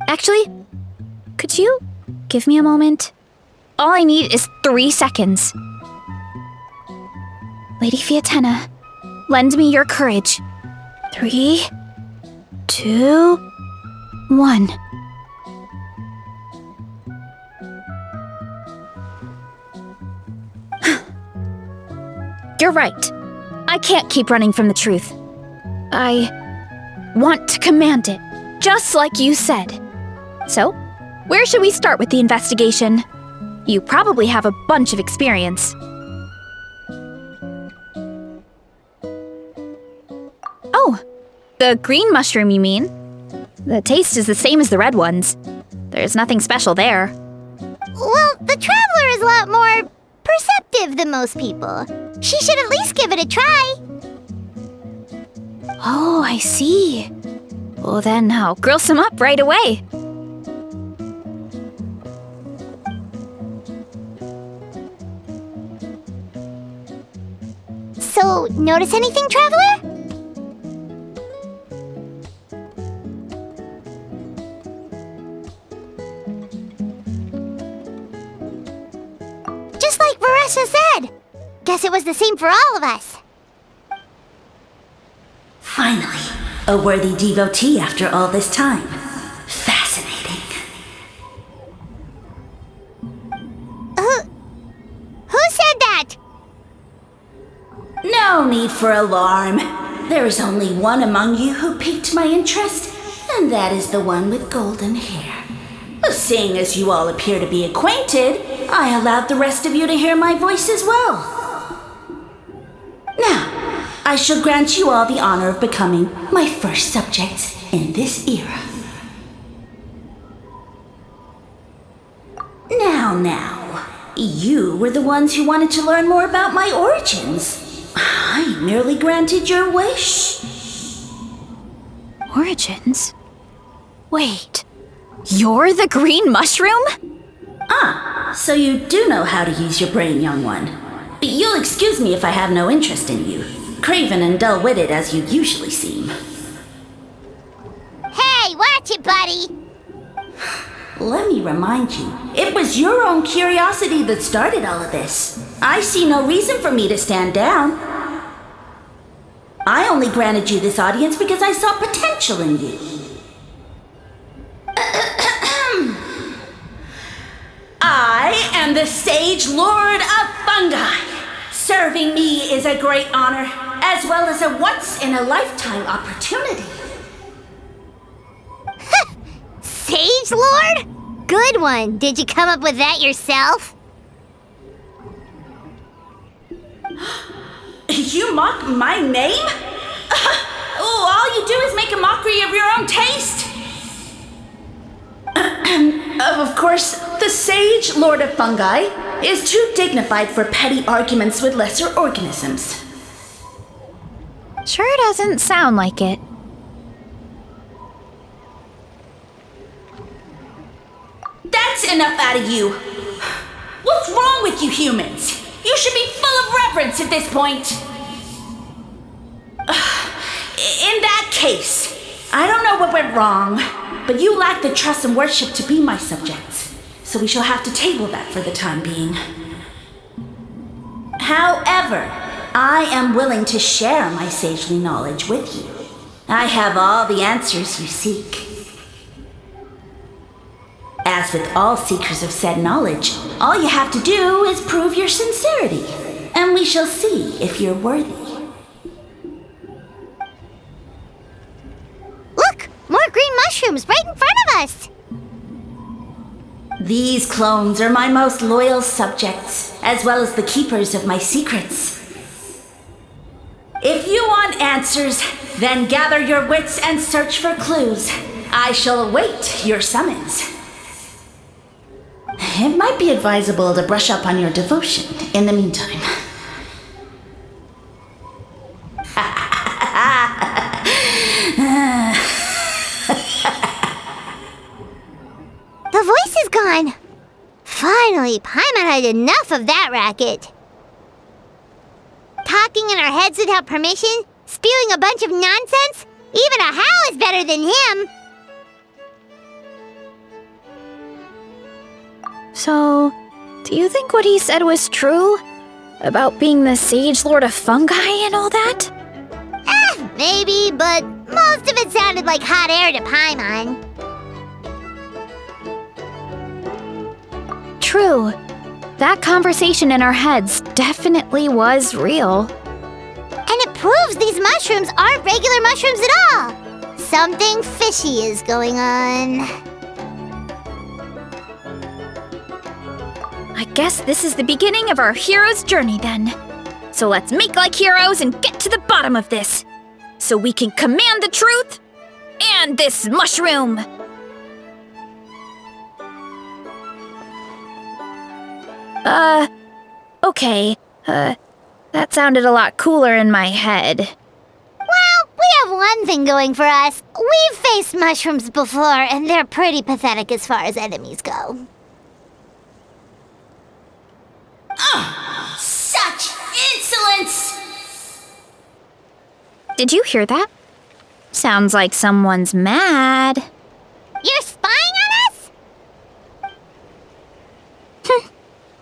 Actually, could you give me a moment? All I need is 3 seconds. Lady Fiatena, lend me your courage. 3, 2, 1. You're right. I can't keep running from the truth. I want to command it, just like you said. So, where should we start with the investigation? You probably have a bunch of experience. Oh, the green mushroom, you mean? The taste is the same as the red ones. There's nothing special there. Well, the traveler is a lot more perceptive than most people. She should at least give it a try. Oh, I see. Well, then I'll grill some up right away. So, notice anything, traveler? Just like Varesa said. Guess it was the same for all of us. Finally, a worthy devotee after all this time. Fascinating. Who said that? No need for alarm. There is only one among you who piqued my interest, and that is the one with golden hair. Seeing as you all appear to be acquainted, I allowed the rest of you to hear my voice as well. Now, I shall grant you all the honor of becoming my first subjects in this era. Now, you were the ones who wanted to learn more about my origins. I merely granted your wish. Origins? Wait, you're the green mushroom? So you do know how to use your brain, young one. You'll excuse me if I have no interest in you, craven and dull-witted as you usually seem. Hey, watch it, buddy! Let me remind you, it was your own curiosity that started all of this. I see no reason for me to stand down. I only granted you this audience because I saw potential in you. I am the Sage Lord of Fungi. Serving me is a great honor, as well as a once-in-a-lifetime opportunity. Sage Lord? Good one. Did you come up with that yourself? You mock my name? All you do is make a mockery of your own taste. Of course, the Sage Lord of Fungi is too dignified for petty arguments with lesser organisms. Sure doesn't sound like it. That's enough out of you. What's wrong with you humans? You should be full of reverence at this point. In that case, I don't know what went wrong, but you lack the trust and worship to be my subjects, so we shall have to table that for the time being. However, I am willing to share my sagely knowledge with you. I have all the answers you seek. As with all seekers of said knowledge, all you have to do is prove your sincerity, and we shall see if you're worthy. Look! More green mushrooms right in front of us! These clones are my most loyal subjects, as well as the keepers of my secrets. If you want answers, then gather your wits and search for clues. I shall await your summons. It might be advisable to brush up on your devotion in the meantime. The voice is gone. Finally, Paimon had enough of that racket. Talking in our heads without permission, spewing a bunch of nonsense. Even a How is better than him. So, do you think what he said was true? About being the Sage Lord of Fungi and all that? Maybe, but most of it sounded like hot air to Paimon. True. That conversation in our heads definitely was real. And it proves these mushrooms aren't regular mushrooms at all. Something fishy is going on. I guess this is the beginning of our hero's journey then. So let's make like heroes and get to the bottom of this. So we can command the truth and this mushroom. Okay. That sounded a lot cooler in my head. Well, we have one thing going for us. We've faced mushrooms before, and they're pretty pathetic as far as enemies go. Such insolence! Did you hear that? Sounds like someone's mad. You're spying on us?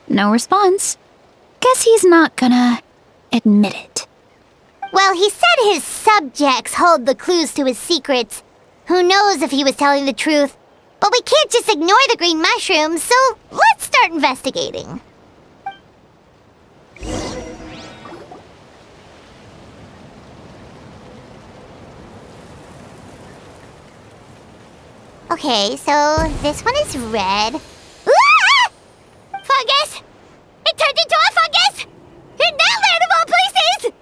No response. Guess he's not gonna admit it. Well, he said his subjects hold the clues to his secrets. Who knows if he was telling the truth? But we can't just ignore the green mushrooms, so let's start investigating. Okay, so this one is red. Ah! Fungus! It turned into a fungus! In that land of all places!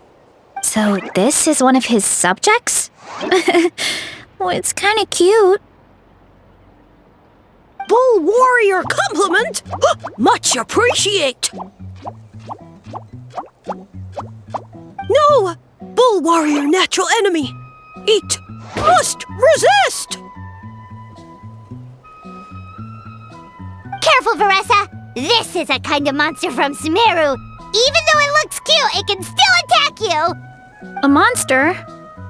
So this is one of his subjects? Well, it's kind of cute. Bull warrior compliment! Much appreciate! No! Bull warrior natural enemy! Eat! Must resist! Careful, Varesa! This is a kind of monster from Sumeru. Even though it looks cute, it can still attack you! A monster?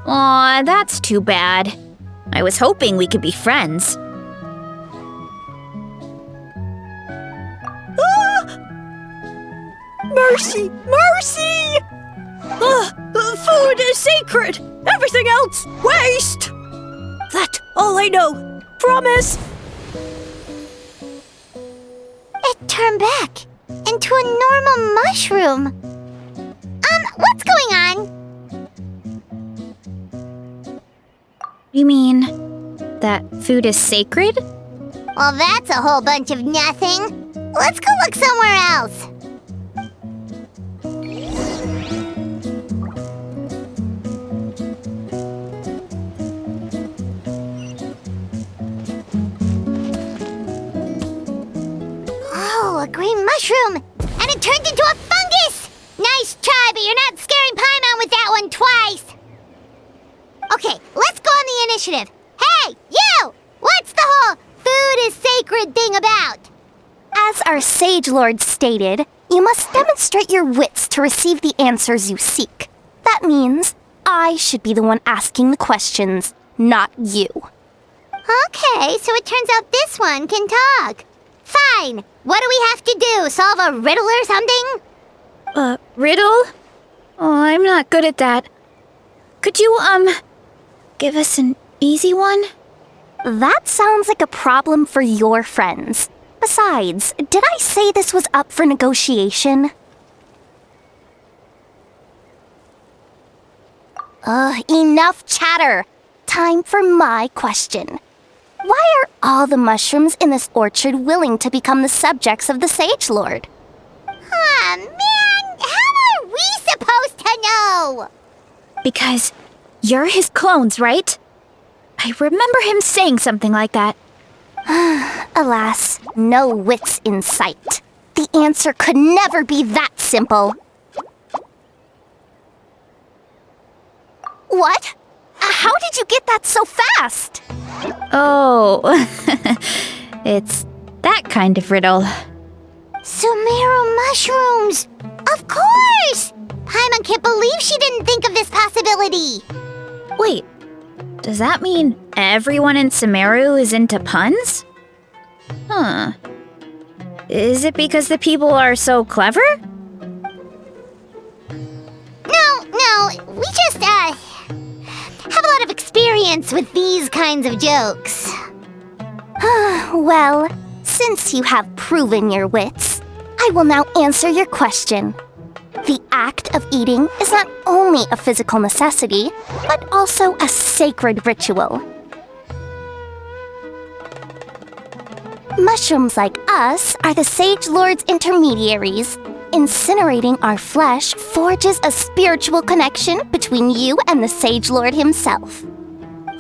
Aw, that's too bad. I was hoping we could be friends. Mercy! Mercy! Food is sacred! Everything else, waste! That's all I know. Promise! It turned back into a normal mushroom. What's going on? You mean that food is sacred? Well, that's a whole bunch of nothing. Let's go look somewhere else. Oh, a green mushroom! And it turned into a fungus! Nice try, but you're not scaring Paimon with that one twice! Okay, let's go on the initiative. Hey, you! What's the whole food is sacred thing about? As our Sage Lord stated, you must demonstrate your wits to receive the answers you seek. That means I should be the one asking the questions, not you. Okay, so it turns out this one can talk. Fine. What do we have to do? Solve a riddle or something? Riddle? Oh, I'm not good at that. Could you, give us an easy one? That sounds like a problem for your friends. Besides, did I say this was up for negotiation? Enough chatter. Time for my question. Why are all the mushrooms in this orchard willing to become the subjects of the Sage Lord? Aw, man! How are we supposed to know? Because you're his clones, right? I remember him saying something like that. Alas, no wits in sight. The answer could never be that simple. What? How did you get that so fast? Oh, it's that kind of riddle. Sumeru mushrooms! Of course! Paimon can't believe she didn't think of this possibility. Wait, does that mean everyone in Sumeru is into puns? Huh. Is it because the people are so clever? No, we just, have a lot of experience with these kinds of jokes. Well, since you have proven your wits, I will now answer your question. The act of eating is not only a physical necessity, but also a sacred ritual. Mushrooms like us are the Sage Lord's intermediaries. Incinerating our flesh forges a spiritual connection between you and the Sage Lord himself.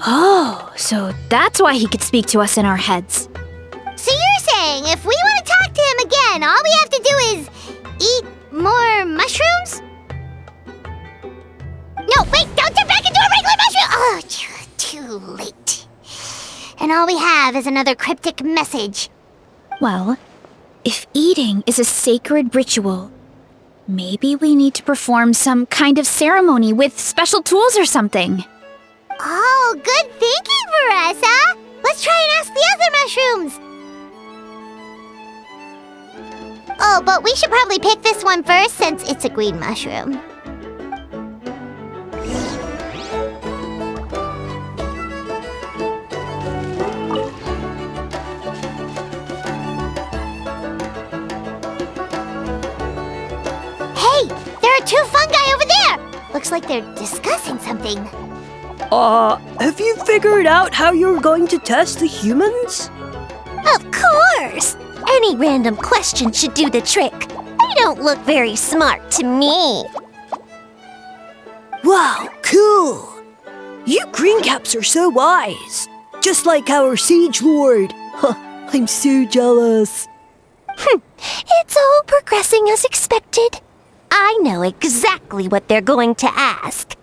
Oh, so that's why he could speak to us in our heads. So you're saying if we want to talk to him again, all we have to do is eat more mushrooms? No, wait, don't turn back into a regular mushroom! Oh, too late. And all we have is another cryptic message. Well, if eating is a sacred ritual, maybe we need to perform some kind of ceremony with special tools or something. Oh, good thinking, Varesa! Let's try and ask the other mushrooms! Oh, but we should probably pick this one first since it's a green mushroom. Hey, there are two fungi over there! Looks like they're discussing something. Have you figured out how you're going to test the humans? Of course! Any random question should do the trick. They don't look very smart to me. Wow, cool! You greencaps are so wise. Just like our Sage Lord. Huh, I'm so jealous. It's all progressing as expected. I know exactly what they're going to ask.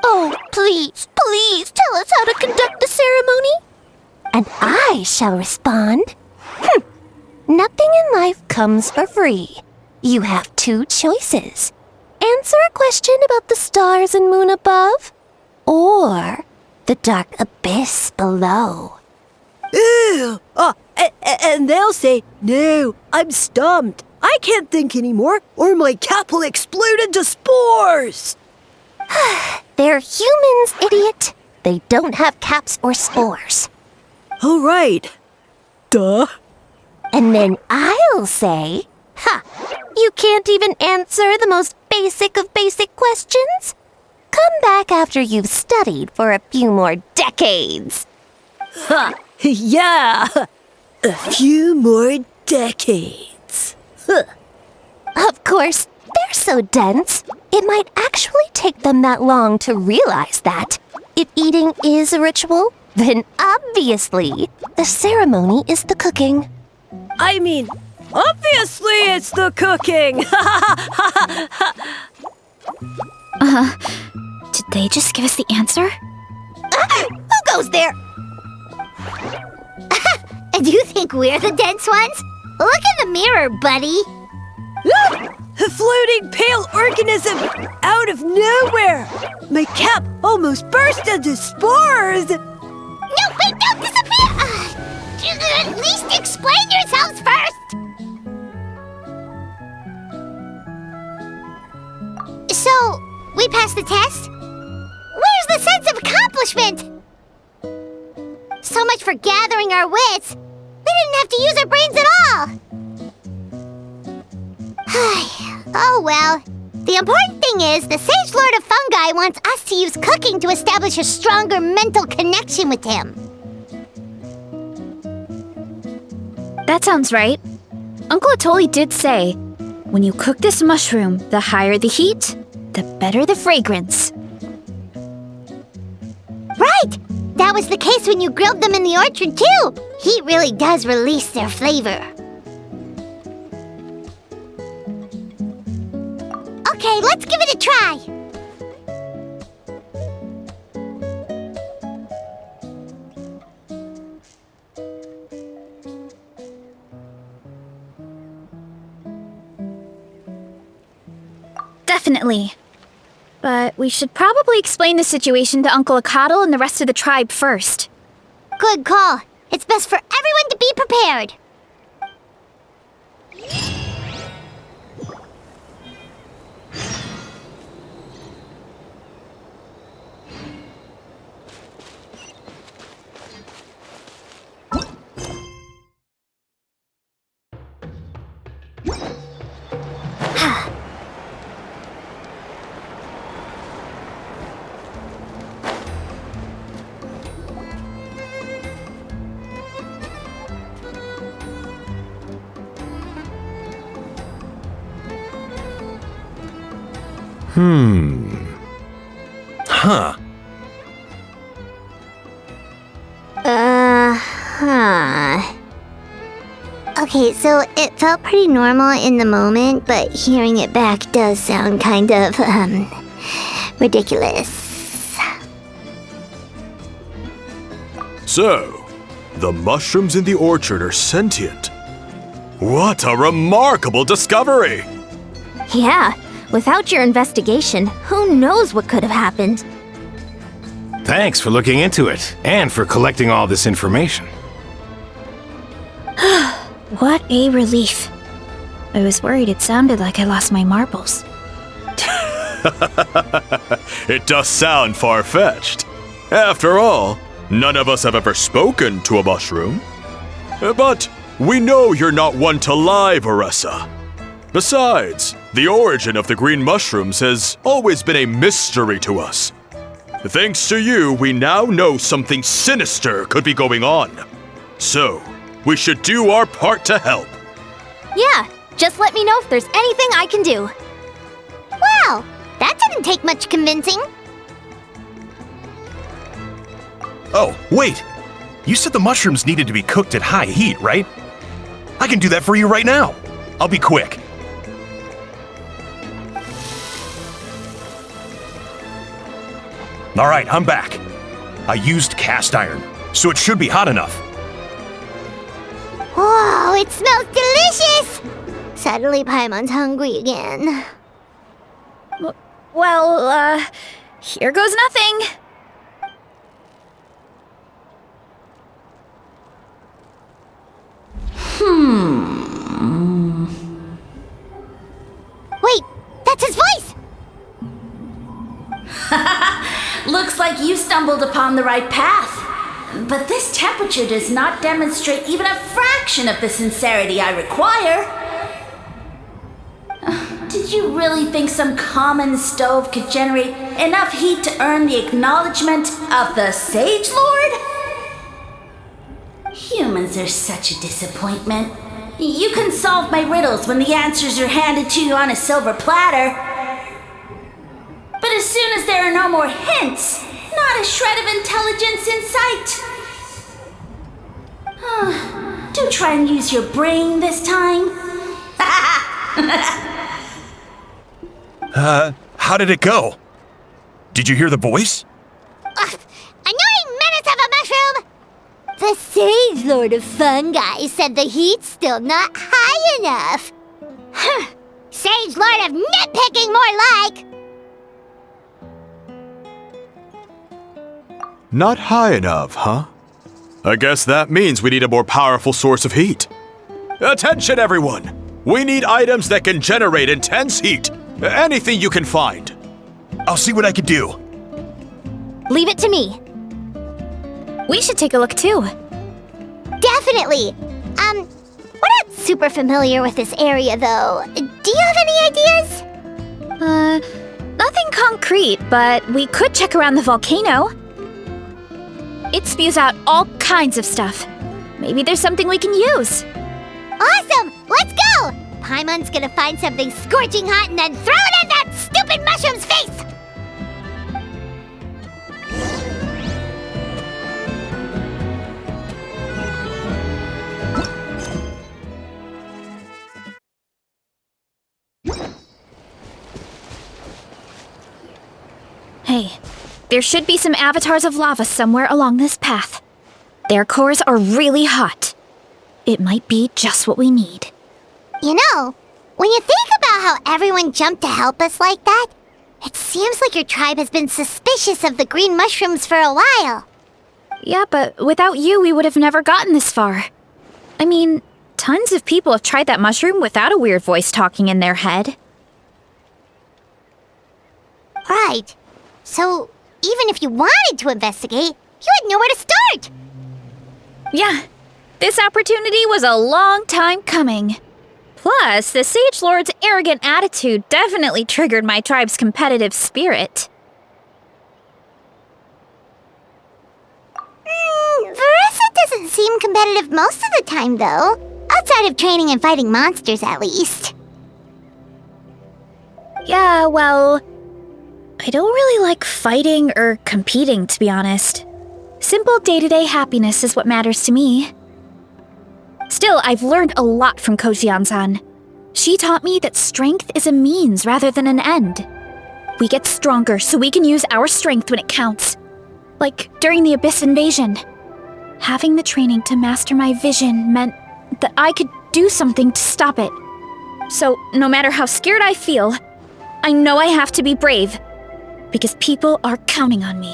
Oh, please, please tell us how to conduct the ceremony. And I shall respond. Nothing in life comes for free. You have two choices. Answer a question about the stars and moon above, or the dark abyss below. Ew! And they'll say, no, I'm stumped. I can't think anymore, or my cap will explode into spores. They're humans, idiot. They don't have caps or spores. All right. Duh. And then I'll say, you can't even answer the most basic of basic questions? Come back after you've studied for a few more decades. Ha! Yeah! A few more decades. Of course, they're so dense, it might actually take them that long to realize that. If eating is a ritual, then obviously the ceremony is the cooking. I mean, obviously it's the cooking! Did they just give us the answer? Who goes there? Do you think we're the dense ones? Look in the mirror, buddy. A floating pale organism out of nowhere! My cap almost burst into spores! No, wait, don't disappear! At least explain yourselves first! So, we passed the test? Where's the sense of accomplishment? So much for gathering our wits. We didn't have to use our brains at all. Oh well. The important thing is the Sage Lord of Fungi wants us to use cooking to establish a stronger mental connection with him. That sounds right. Uncle Atoli did say, when you cook this mushroom, the higher the heat, the better the fragrance. Right! That was the case when you grilled them in the orchard too. Heat really does release their flavor. Okay, let's give it a try. Definitely. But we should probably explain the situation to Uncle Akadal and the rest of the tribe first. Good call. It's best for everyone to be prepared. Huh. Okay, so it felt pretty normal in the moment, but hearing it back does sound kind of, ridiculous. So, the mushrooms in the orchard are sentient. What a remarkable discovery! Yeah, without your investigation, who knows what could have happened? Thanks for looking into it, and for collecting all this information. What a relief. I was worried it sounded like I lost my marbles. It does sound far-fetched. After all, none of us have ever spoken to a mushroom. But we know you're not one to lie, Varesa. Besides, the origin of the green mushrooms has always been a mystery to us. Thanks to you, we now know something sinister could be going on. So, we should do our part to help. Yeah, just let me know if there's anything I can do. Wow! That didn't take much convincing. Oh, wait! You said the mushrooms needed to be cooked at high heat, right? I can do that for you right now. I'll be quick. All right, I'm back. I used cast iron, so it should be hot enough. Whoa, it smells delicious! Suddenly Paimon's hungry again. Well, here goes nothing. Wait, that's his voice! Looks like you stumbled upon the right path. But this temperature does not demonstrate even a fraction of the sincerity I require. Did you really think some common stove could generate enough heat to earn the acknowledgement of the Sage Lord? Humans are such a disappointment. You can solve my riddles when the answers are handed to you on a silver platter. But as soon as there are no more hints, not a shred of intelligence in sight. Do try and use your brain this time. How did it go? Did you hear the voice? Annoying menace of a mushroom! The Sage Lord of Fungi said the heat's still not high enough. Sage Lord of Nitpicking, more like! Not high enough, huh? I guess that means we need a more powerful source of heat. Attention, everyone! We need items that can generate intense heat. Anything you can find. I'll see what I can do. Leave it to me. We should take a look too. Definitely! We're not super familiar with this area, though. Do you have any ideas? Nothing concrete, but we could check around the volcano. It spews out all kinds of stuff. Maybe there's something we can use. Awesome! Let's go! Paimon's gonna find something scorching hot and then throw it in that stupid mushroom's face! Hey, there should be some avatars of lava somewhere along this path. Their cores are really hot. It might be just what we need. You know, when you think about how everyone jumped to help us like that, it seems like your tribe has been suspicious of the green mushrooms for a while. Yeah, but without you, we would have never gotten this far. I mean, tons of people have tried that mushroom without a weird voice talking in their head. Right. So, even if you wanted to investigate, you had nowhere to start! Yeah, this opportunity was a long time coming. Plus, the Sage Lord's arrogant attitude definitely triggered my tribe's competitive spirit. Varesa doesn't seem competitive most of the time, though. Outside of training and fighting monsters, at least. Yeah, well, I don't really like fighting or competing, to be honest. Simple day-to-day happiness is what matters to me. Still, I've learned a lot from Kojian-san. She taught me that strength is a means rather than an end. We get stronger so we can use our strength when it counts. Like during the Abyss invasion. Having the training to master my vision meant that I could do something to stop it. So, no matter how scared I feel, I know I have to be brave. Because people are counting on me.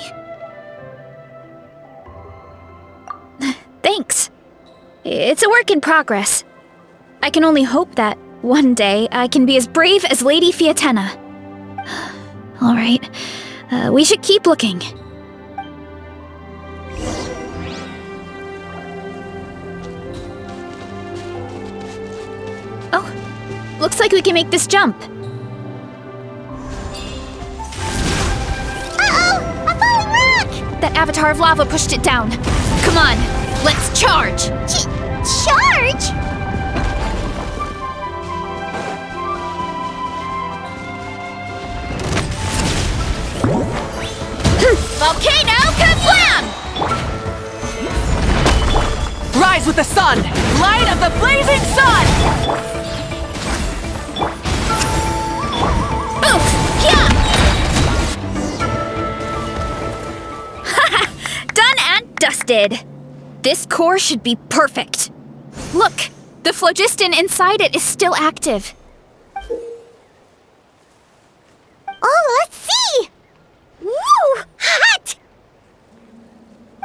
Thanks. It's a work in progress. I can only hope that one day I can be as brave as Lady Fiatena. All right, we should keep looking. Oh, looks like we can make this jump. Uh-oh! A falling rock! That avatar of lava pushed it down. Come on, let's charge! Charge? Volcano kablam! Rise with the sun! Light of the blazing sun! Oof! Yeah! Done and dusted. This core should be perfect. Look, the phlogiston inside it is still active. Oh, let's see! Woo! Hot!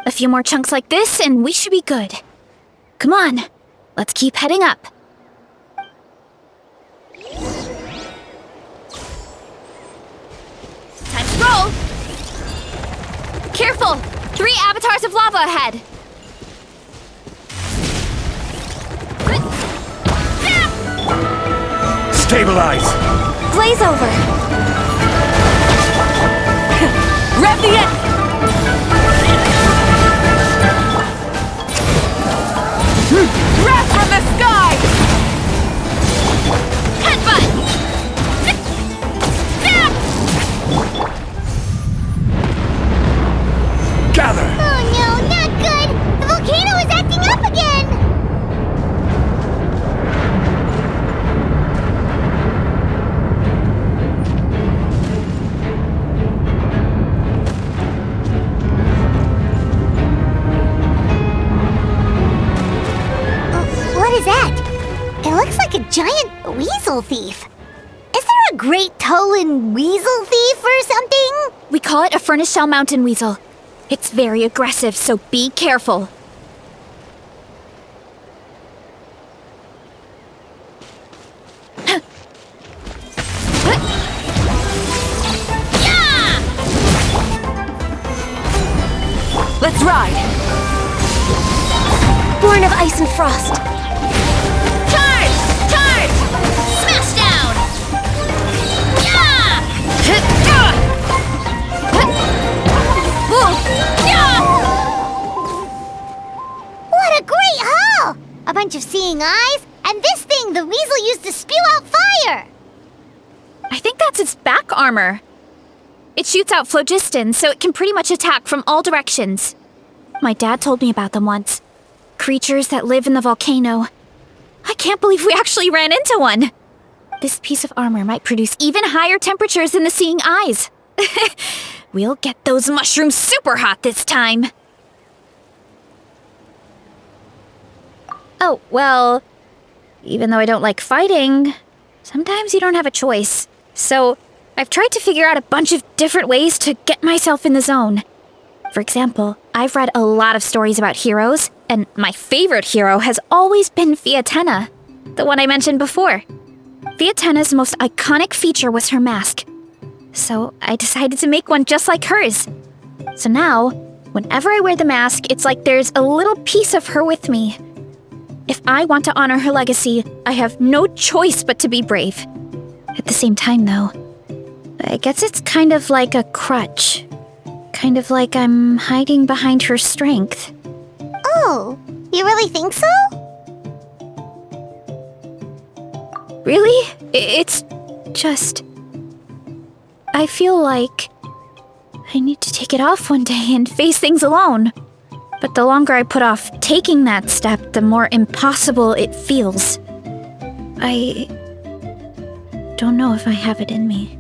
A few more chunks like this and we should be good. Come on, let's keep heading up. Time to roll! Careful! 3 avatars of lava ahead! Stabilize! Glaze over. Rev the end! Breath from the sky! Headbutt! Gather! Oh no, not good! The volcano is acting up again! What is that? It looks like a giant weasel thief. Is there a great Tolan weasel thief or something? We call it a furnace shell mountain weasel. It's very aggressive, so be careful. Let's ride! Born of ice and frost. Charge! Charge! Smash down! Yeah! What a great haul! A bunch of seeing eyes, and this thing the weasel used to spew out fire! I think that's its back armor. It shoots out phlogiston, so it can pretty much attack from all directions. My dad told me about them once. Creatures that live in the volcano. I can't believe we actually ran into one. This piece of armor might produce even higher temperatures than the seeing eyes. We'll get those mushrooms super hot this time. Oh, well, even though I don't like fighting, sometimes you don't have a choice. So I've tried to figure out a bunch of different ways to get myself in the zone. For example, I've read a lot of stories about heroes, and my favorite hero has always been Fiatenna, the one I mentioned before. Fiatenna's most iconic feature was her mask. So I decided to make one just like hers. So now, whenever I wear the mask, it's like there's a little piece of her with me. If I want to honor her legacy, I have no choice but to be brave. At the same time, though, I guess it's kind of like a crutch. Kind of like I'm hiding behind her strength. Oh, you really think so? Really? It's just... I feel like I need to take it off one day and face things alone. But the longer I put off taking that step, the more impossible it feels. I don't know if I have it in me.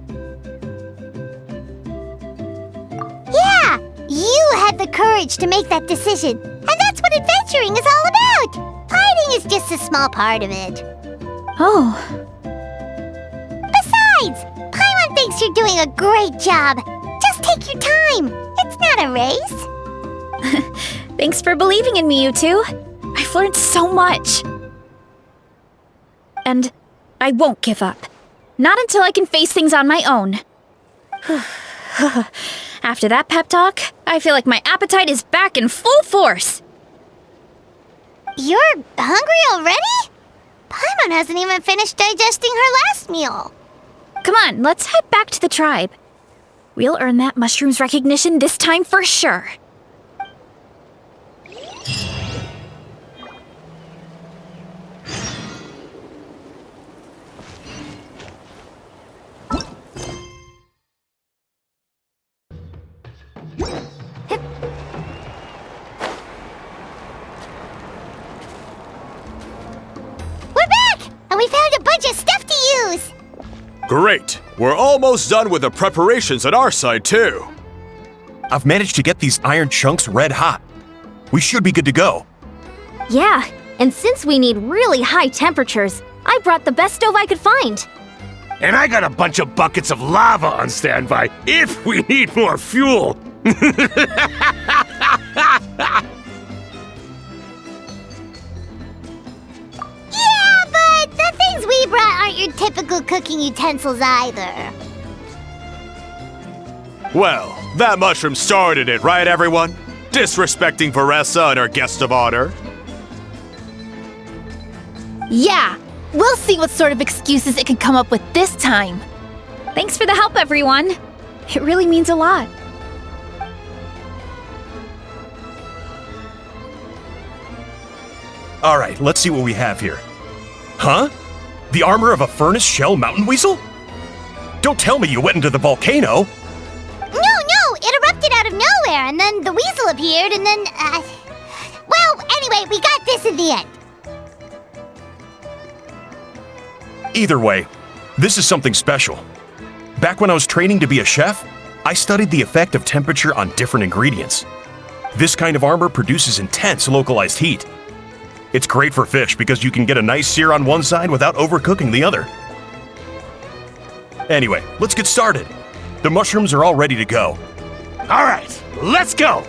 Yeah, you had the courage to make that decision. And that's what adventuring is all about. Fighting is just a small part of it. Oh, Besides, Paimon thinks you're doing a great job. Just take your time. It's not a race. thanks for believing in me, you two. I've learned so much. And I won't give up. Not until I can face things on my own. After that pep talk, I feel like my appetite is back in full force. You're hungry already? Paimon hasn't even finished digesting her last meal. Come on, let's head back to the tribe. We'll earn that mushroom's recognition this time for sure. You Great! We're almost done with the preparations on our side, too. I've managed to get these iron chunks red hot. We should be good to go. Yeah, and since we need really high temperatures, I brought the best stove I could find. And I got a bunch of buckets of lava on standby if we need more fuel. Yeah, but the things we brought aren't your typical cooking utensils either. Well, that mushroom started it, right, everyone? Disrespecting Varesa and her guest of honor. Yeah, we'll see what sort of excuses it can come up with this time. Thanks for the help, everyone. It really means a lot. Alright, let's see what we have here. Huh? The armor of a furnace shell mountain weasel? Don't tell me you went into the volcano! No, it erupted out of nowhere, and then the weasel appeared, and then, Well, anyway, we got this in the end. Either way, this is something special. Back when I was training to be a chef, I studied the effect of temperature on different ingredients. This kind of armor produces intense localized heat. It's great for fish because you can get a nice sear on one side without overcooking the other. Anyway, let's get started. The mushrooms are all ready to go. All right, let's go.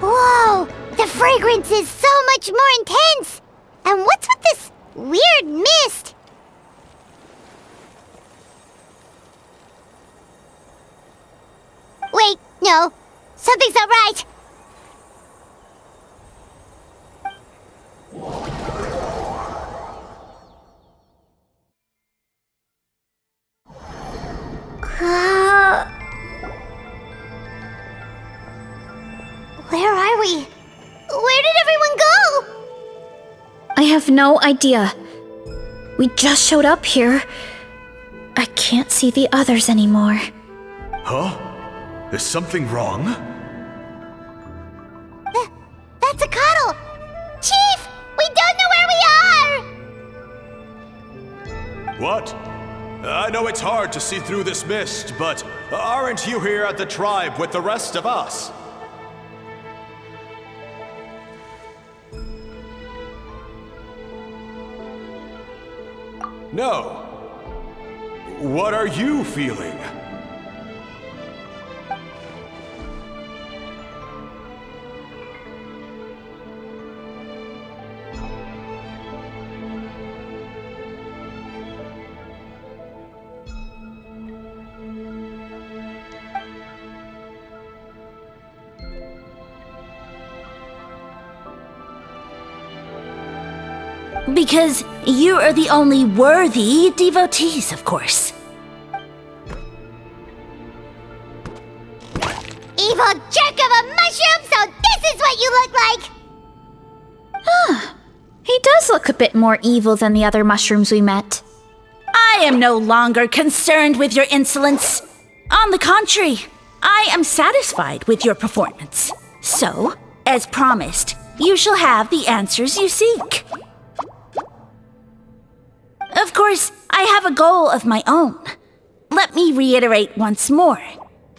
Whoa, the fragrance is so much more intense. And what's with this weird mist? Wait, no, something's not right. Where are we? Where did everyone go? I have no idea. We just showed up here. I can't see the others anymore. Huh? Is something wrong? That's a cuddle! Chief! We don't know where we are! What? I know it's hard to see through this mist, but aren't you here at the tribe with the rest of us? No. What are you feeling? Because you are the only worthy devotees, of course. Evil jerk of a mushroom, so this is what you look like! He does look a bit more evil than the other mushrooms we met. I am no longer concerned with your insolence. On the contrary, I am satisfied with your performance. So, as promised, you shall have the answers you seek. Of course, I have a goal of my own. Let me reiterate once more.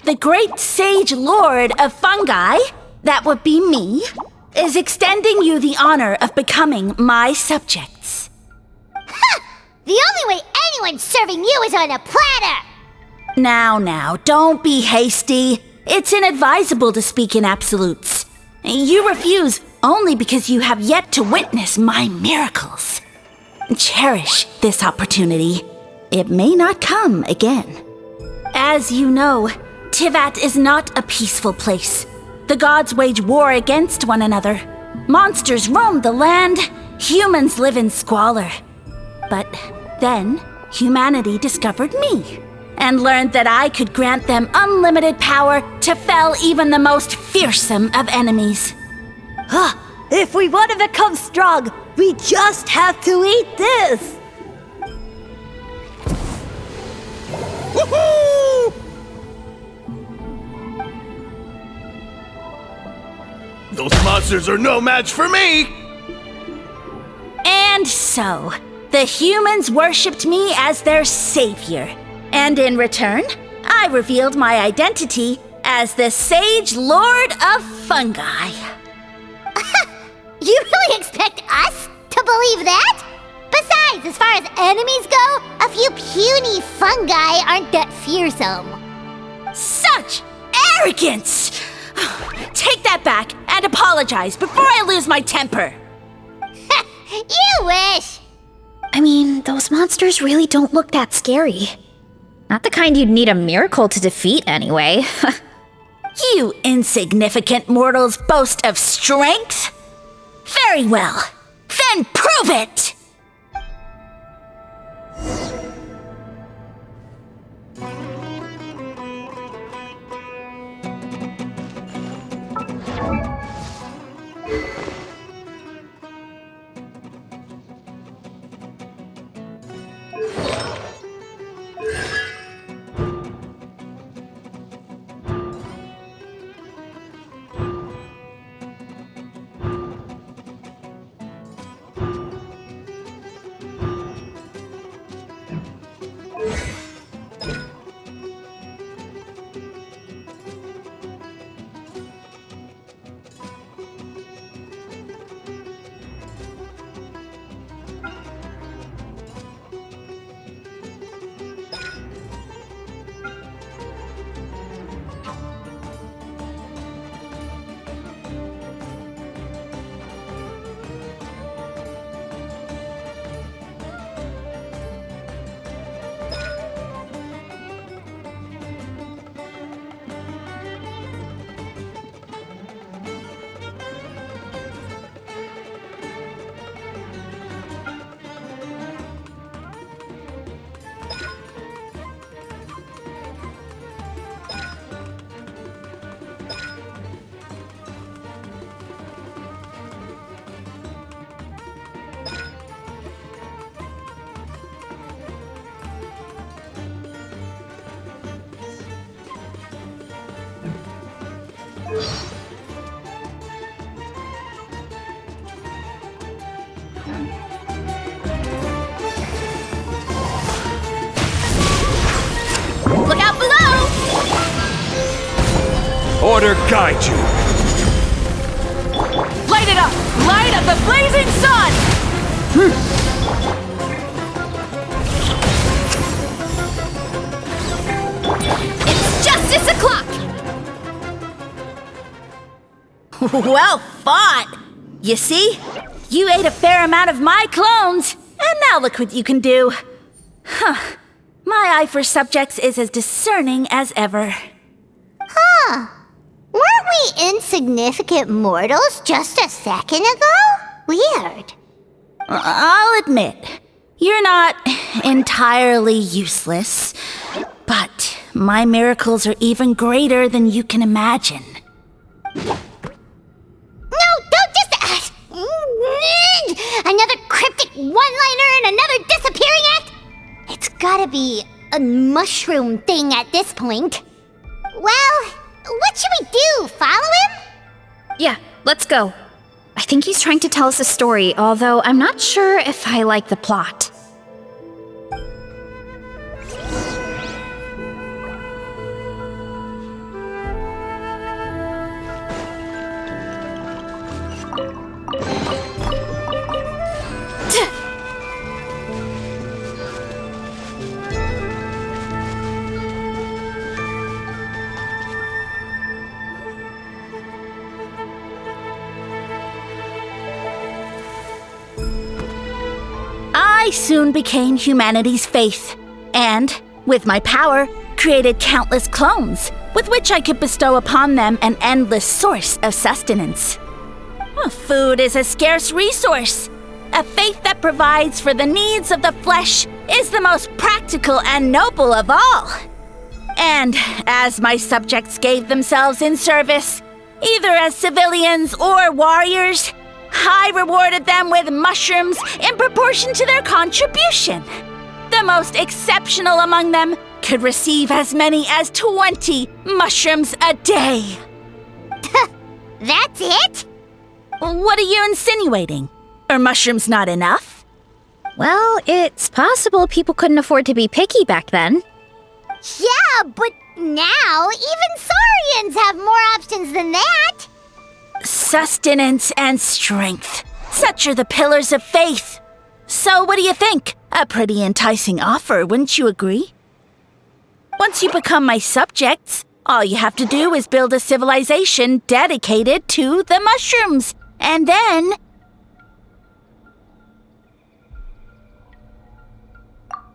The great sage lord of fungi, that would be me, is extending you the honor of becoming my subjects. Ha! The only way anyone's serving you is on a platter! Now, don't be hasty. It's inadvisable to speak in absolutes. You refuse only because you have yet to witness my miracles. Cherish this opportunity. It may not come again. As you know, Tivat is not a peaceful place. The gods wage war against one another. Monsters roam the land. Humans live in squalor. But then, humanity discovered me and learned that I could grant them unlimited power to fell even the most fearsome of enemies. If we want to become strong, we just have to eat this! Woohoo! Those monsters are no match for me! And so, the humans worshipped me as their savior. And in return, I revealed my identity as the Sage Lord of Fungi. You really expect us to believe that? Besides, as far as enemies go, a few puny fungi aren't that fearsome. Such arrogance! Take that back and apologize before I lose my temper. You wish! I mean, those monsters really don't look that scary. Not the kind you'd need a miracle to defeat, anyway. You insignificant mortals boast of strength? Very well. Then prove it! Look out below! Order guide you. Light it up! Light of the blazing sun! It's justice o'clock! Well fought! You see? You ate a fair amount of my clones, and now look what you can do. Huh. My eye for subjects is as discerning as ever. Huh. Weren't we insignificant mortals just a second ago? Weird. I'll admit, you're not entirely useless, but my miracles are even greater than you can imagine. No, don't just... another cryptic one-liner and another disappearing act? It's gotta be a mushroom thing at this point. Well, what should we do? Follow him? Yeah, let's go. I think he's trying to tell us a story, although I'm not sure if I like the plot. I soon became humanity's faith, and, with my power, created countless clones, with which I could bestow upon them an endless source of sustenance. Food is a scarce resource. A faith that provides for the needs of the flesh is the most practical and noble of all. And as my subjects gave themselves in service, either as civilians or warriors, I rewarded them with mushrooms in proportion to their contribution. The most exceptional among them could receive as many as 20 mushrooms a day. That's it? What are you insinuating? Are mushrooms not enough? Well, it's possible people couldn't afford to be picky back then. Yeah, but now even Saurians have more options than that. Sustenance and strength. Such are the pillars of faith. So what do you think? A pretty enticing offer, wouldn't you agree? Once you become my subjects, all you have to do is build a civilization dedicated to the mushrooms. And then...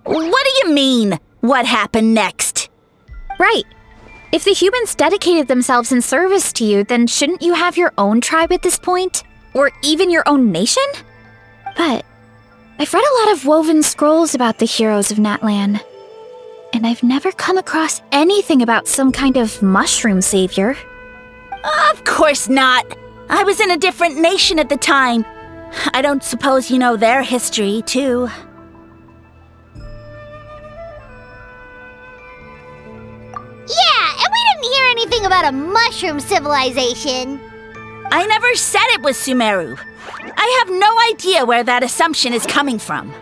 What do you mean? What happened next? Right. If the humans dedicated themselves in service to you, then shouldn't you have your own tribe at this point? Or even your own nation? But I've read a lot of woven scrolls about the heroes of Natlan, and I've never come across anything about some kind of mushroom savior. Of course not. I was in a different nation at the time. I don't suppose you know their history, too. Yeah, and we didn't hear anything about a mushroom civilization. I never said it was Sumeru. I have no idea where that assumption is coming from.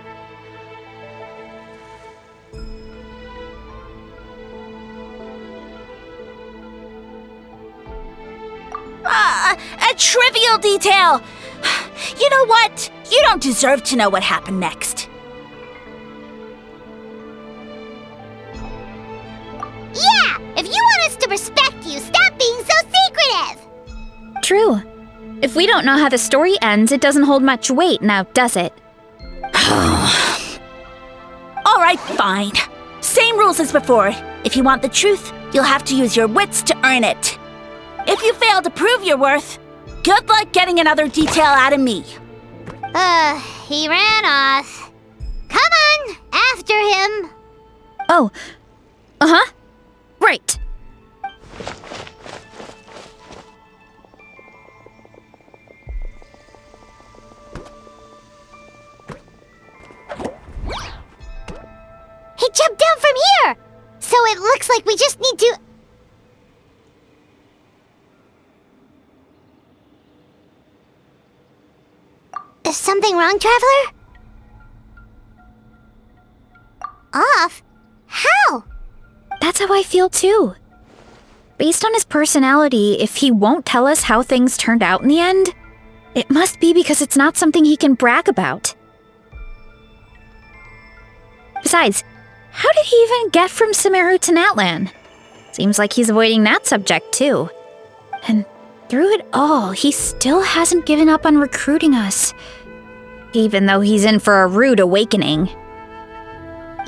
A trivial detail! You know what? You don't deserve to know what happened next. Yeah, if you want us to respect you, stop being so secretive! True. If we don't know how the story ends, it doesn't hold much weight now, does it? All right, fine. Same rules as before. If you want the truth, you'll have to use your wits to earn it. If you fail to prove your worth, good luck getting another detail out of me. He ran off. Come on, after him. Oh. Uh-huh. Right. He jumped down from here! So it looks like we just need to... Is something wrong, Traveler? Off? How? That's how I feel too. Based on his personality, if he won't tell us how things turned out in the end, it must be because it's not something he can brag about. Besides, how did he even get from Sumeru to Natlan? Seems like he's avoiding that subject too. And through it all, he still hasn't given up on recruiting us. Even though he's in for a rude awakening.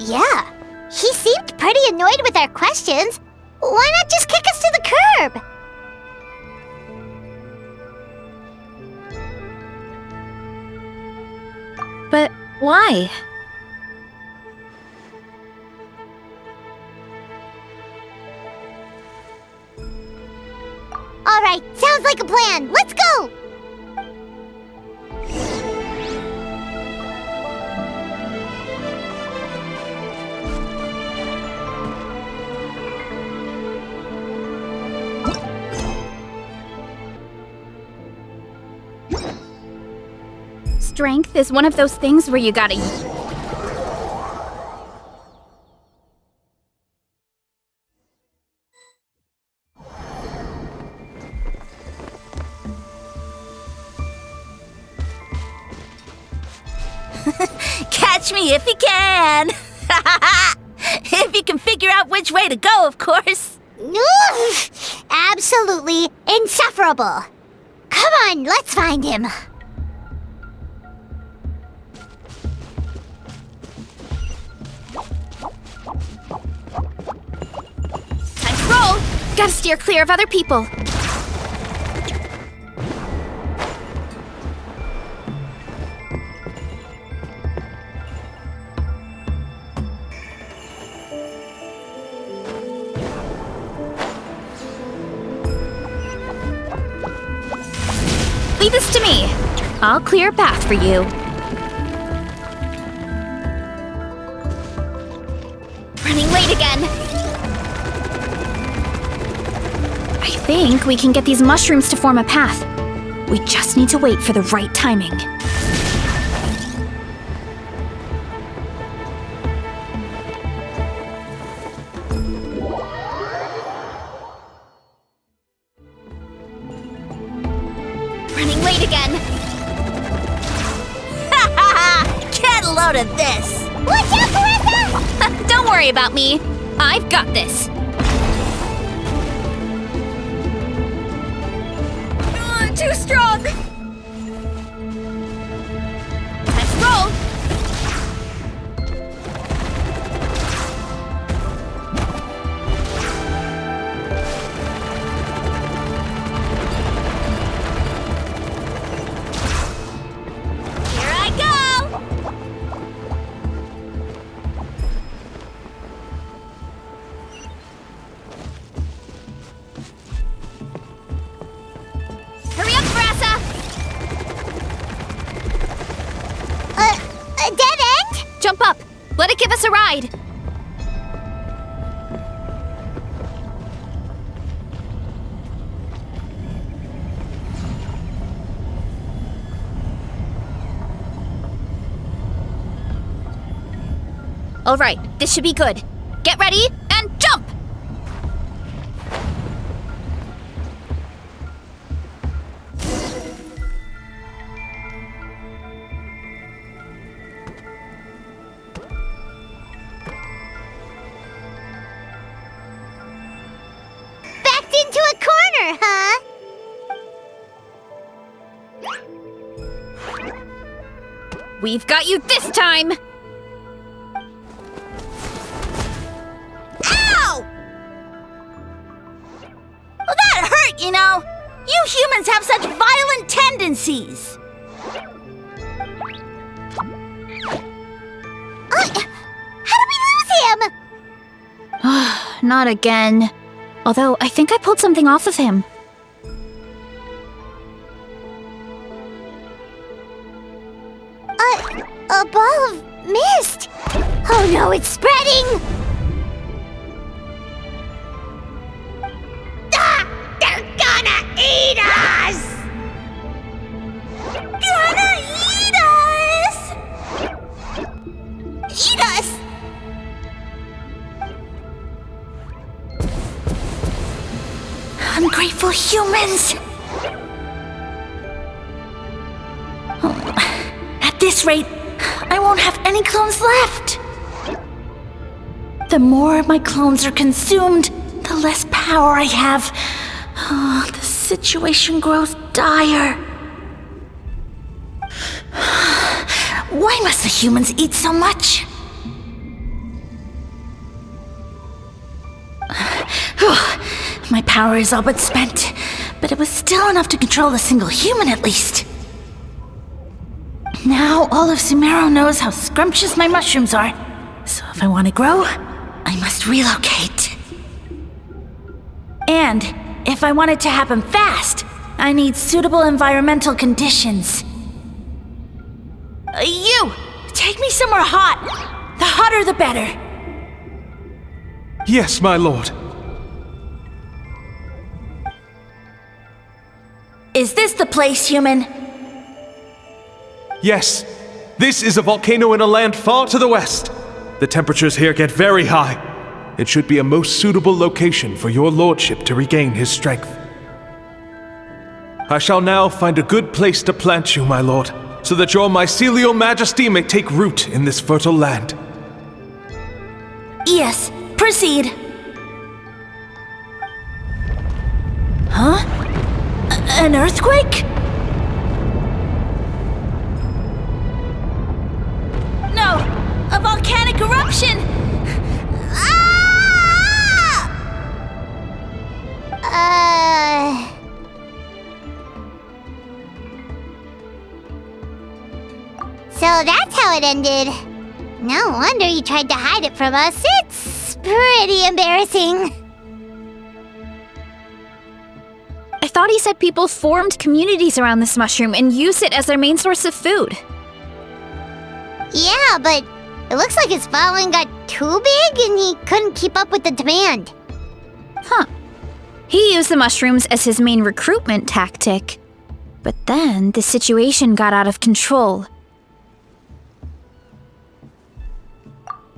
Yeah, he seemed pretty annoyed with our questions. Why not just kick us to the curb? But why? All right, sounds like a plan. Let's go! Strength is one of those things where you gotta... Catch me if you can! If you can figure out which way to go, of course. Absolutely insufferable. Come on, let's find him. Time to roll! Gotta steer clear of other people. Leave this to me. I'll clear a path for you. Running late again. I think we can get these mushrooms to form a path. We just need to wait for the right timing. Running late again. Get a load of this! Watch out, Varesa! Don't worry about me. I've got this. Too strong. Let's roll. Here I go. Hurry up, Varesa! A dead end? Jump up. Let it give us a ride. All right, this should be good. Get ready and jump! Backed into a corner, huh? We've got you this time! Ow! Well, that hurt, you know. You humans have such violent tendencies. How did we lose him? Not again. Although, I think I pulled something off of him. A ball of mist. Oh no, it's spreading! Ah! They're gonna eat us! Gonna eat us! Eat us! Ungrateful humans! At this rate, I won't have any clones left. The more my clones are consumed, the less power I have. Oh, the situation grows dire. Why must the humans eat so much? My power is all but spent, but it was still enough to control a single human at least. Now all of Sumeru knows how scrumptious my mushrooms are, so if I want to grow, I must relocate. And if I want it to happen fast, I need suitable environmental conditions. You! Take me somewhere hot! The hotter the better! Yes, my lord. Is this the place, human? Yes, this is a volcano in a land far to the west. The temperatures here get very high. It should be a most suitable location for your lordship to regain his strength. I shall now find a good place to plant you, my lord, so that your mycelial majesty may take root in this fertile land. Yes, proceed. Huh? An earthquake? No! A volcanic eruption! Ah! So that's how it ended. No wonder you tried to hide it from us. It's pretty embarrassing. I thought he said people formed communities around this mushroom and used it as their main source of food. Yeah, but it looks like his following got too big and he couldn't keep up with the demand. Huh. He used the mushrooms as his main recruitment tactic. But then the situation got out of control.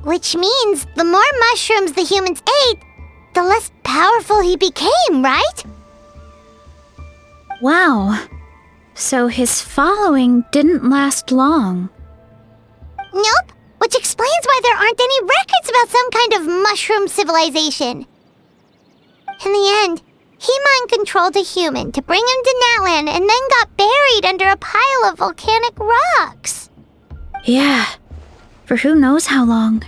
Which means the more mushrooms the humans ate, the less powerful he became, right? Wow. So his following didn't last long. Nope, which explains why there aren't any records about some kind of mushroom civilization. In the end, he mind-controlled a human to bring him to Natlan and then got buried under a pile of volcanic rocks. Yeah, for who knows how long.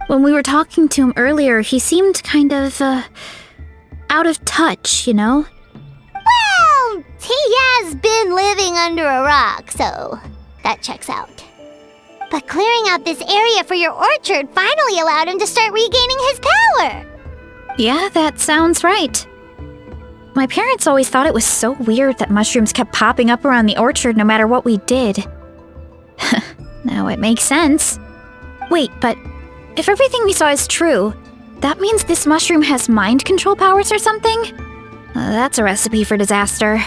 When we were talking to him earlier, he seemed kind of, out of touch, you know? Well, he has been living under a rock, so that checks out. But clearing out this area for your orchard finally allowed him to start regaining his power. Yeah, that sounds right. My parents always thought it was so weird that mushrooms kept popping up around the orchard no matter what we did. Now it makes sense. Wait, but if everything we saw is true, that means this mushroom has mind control powers or something? That's a recipe for disaster.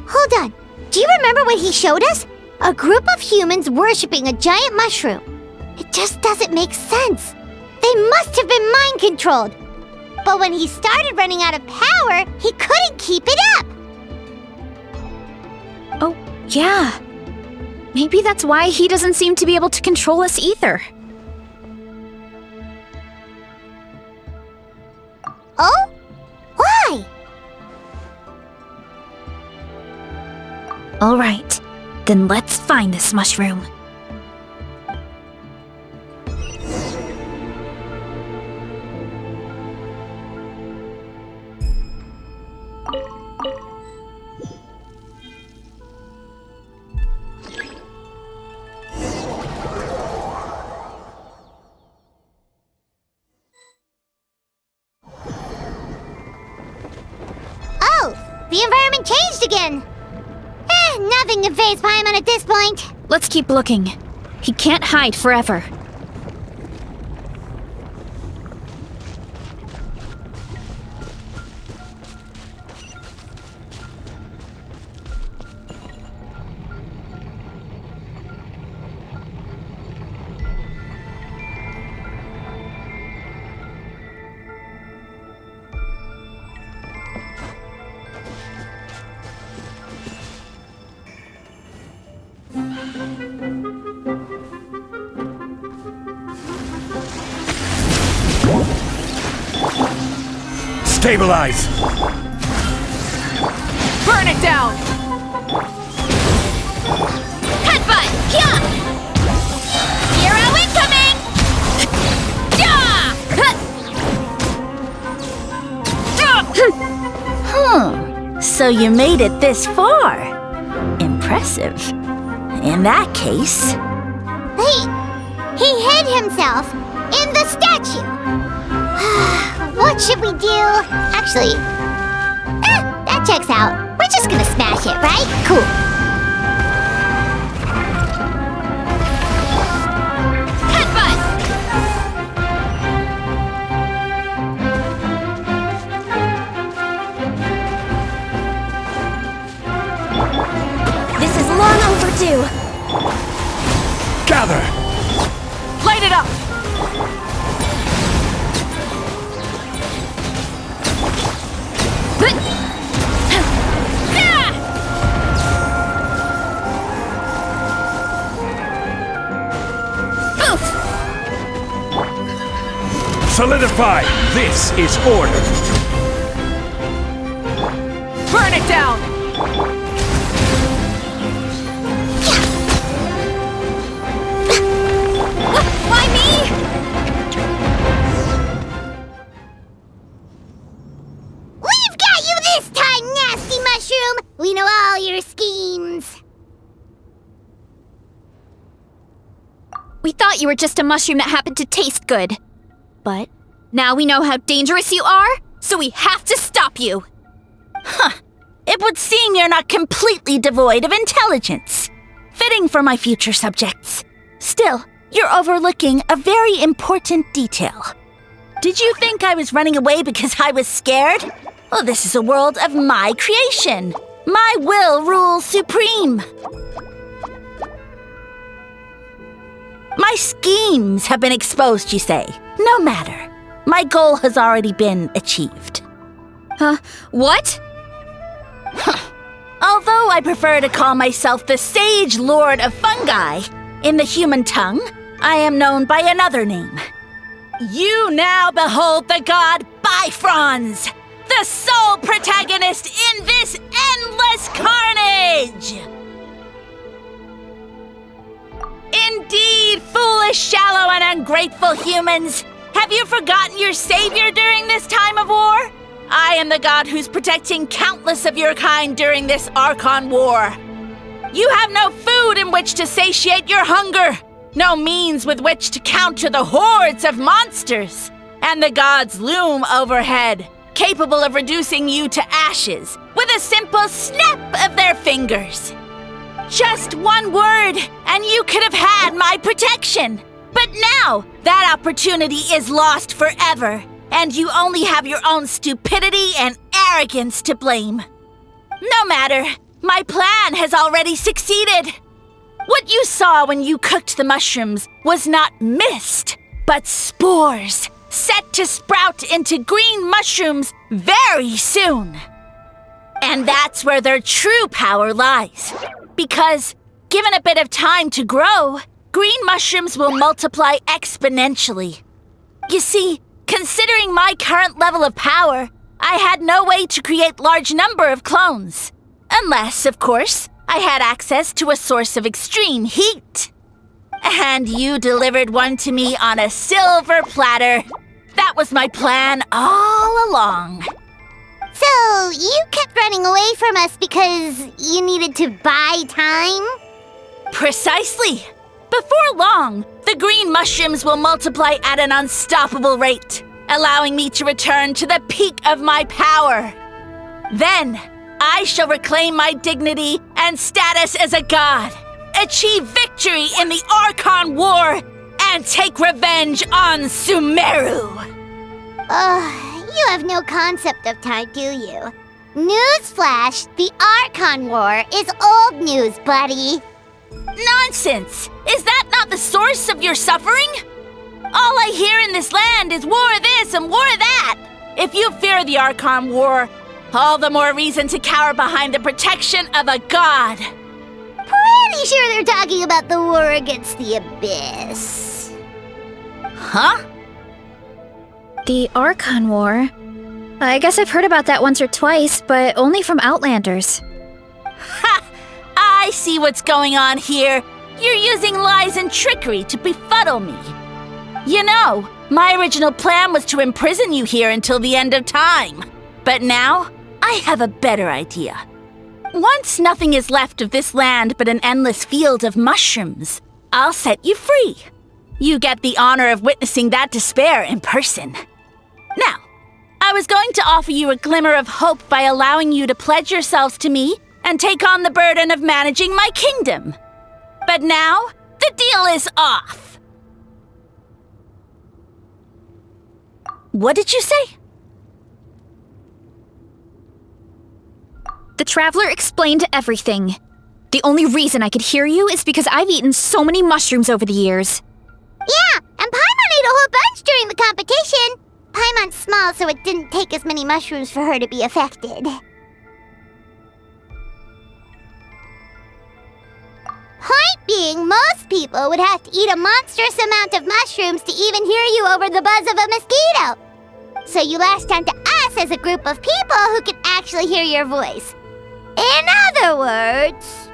Hold on. Do you remember what he showed us? A group of humans worshipping a giant mushroom. It just doesn't make sense. They must have been mind-controlled. But when he started running out of power, he couldn't keep it up. Oh, yeah. Maybe that's why he doesn't seem to be able to control us either. Oh? Why? All right, then let's find this mushroom. Oh, the environment changed again. Nothing can faze Paimon at this point. Let's keep looking. He can't hide forever. Stabilize! Burn it down! Headbutt! Yeah! Hero incoming! Yeah! So you made it this far. Impressive. In that case... He hid himself in the statue. What should we do? Actually, that checks out. We're just gonna smash it, right? Cool. Headbutt! This is long overdue. Gather! Light it up! Solidify! This is order! Burn it down! Why me? We've got you this time, nasty mushroom! We know all your schemes. We thought you were just a mushroom that happened to taste good. But now we know how dangerous you are, so we have to stop you. It would seem you're not completely devoid of intelligence. Fitting for my future subjects. Still, you're overlooking a very important detail. Did you think I was running away because I was scared? Well, this is a world of my creation. My will rules supreme. My schemes have been exposed, you say. No matter. My goal has already been achieved. What? Although I prefer to call myself the Sage Lord of Fungi, in the human tongue, I am known by another name. You now behold the god Bifrons, the sole protagonist in this endless carnage! Indeed, foolish, shallow, and ungrateful humans! Have you forgotten your savior during this time of war? I am the god who's protecting countless of your kind during this Archon War. You have no food in which to satiate your hunger, no means with which to counter the hordes of monsters, and the gods loom overhead, capable of reducing you to ashes with a simple snap of their fingers. Just one word, and you could have had my protection. But now, that opportunity is lost forever, and you only have your own stupidity and arrogance to blame. No matter, my plan has already succeeded. What you saw when you cooked the mushrooms was not mist, but spores, set to sprout into green mushrooms very soon. And that's where their true power lies. Because, given a bit of time to grow, green mushrooms will multiply exponentially. You see, considering my current level of power, I had no way to create large number of clones. Unless, of course, I had access to a source of extreme heat. And you delivered one to me on a silver platter. That was my plan all along. So, you kept running away from us because you needed to buy time? Precisely. Before long, the green mushrooms will multiply at an unstoppable rate, allowing me to return to the peak of my power. Then, I shall reclaim my dignity and status as a god, achieve victory in the Archon War, and take revenge on Sumeru. You have no concept of time, do you? Newsflash, the Archon War is old news, buddy. Nonsense! Is that not the source of your suffering? All I hear in this land is war this and war that. If you fear the Archon War, all the more reason to cower behind the protection of a god. Pretty sure they're talking about the war against the Abyss. Huh? The Archon War? I guess I've heard about that once or twice, but only from Outlanders. Ha! I see what's going on here. You're using lies and trickery to befuddle me. You know, my original plan was to imprison you here until the end of time. But now, I have a better idea. Once nothing is left of this land but an endless field of mushrooms, I'll set you free. You get the honor of witnessing that despair in person. Now, I was going to offer you a glimmer of hope by allowing you to pledge yourselves to me and take on the burden of managing my kingdom. But now, the deal is off. What did you say? The Traveler explained everything. The only reason I could hear you is because I've eaten so many mushrooms over the years. Yeah, and Paimon ate a whole bunch during the competition. Paimon's small, so it didn't take as many mushrooms for her to be affected. Point being, most people would have to eat a monstrous amount of mushrooms to even hear you over the buzz of a mosquito. So you latched onto us as a group of people who can actually hear your voice. In other words...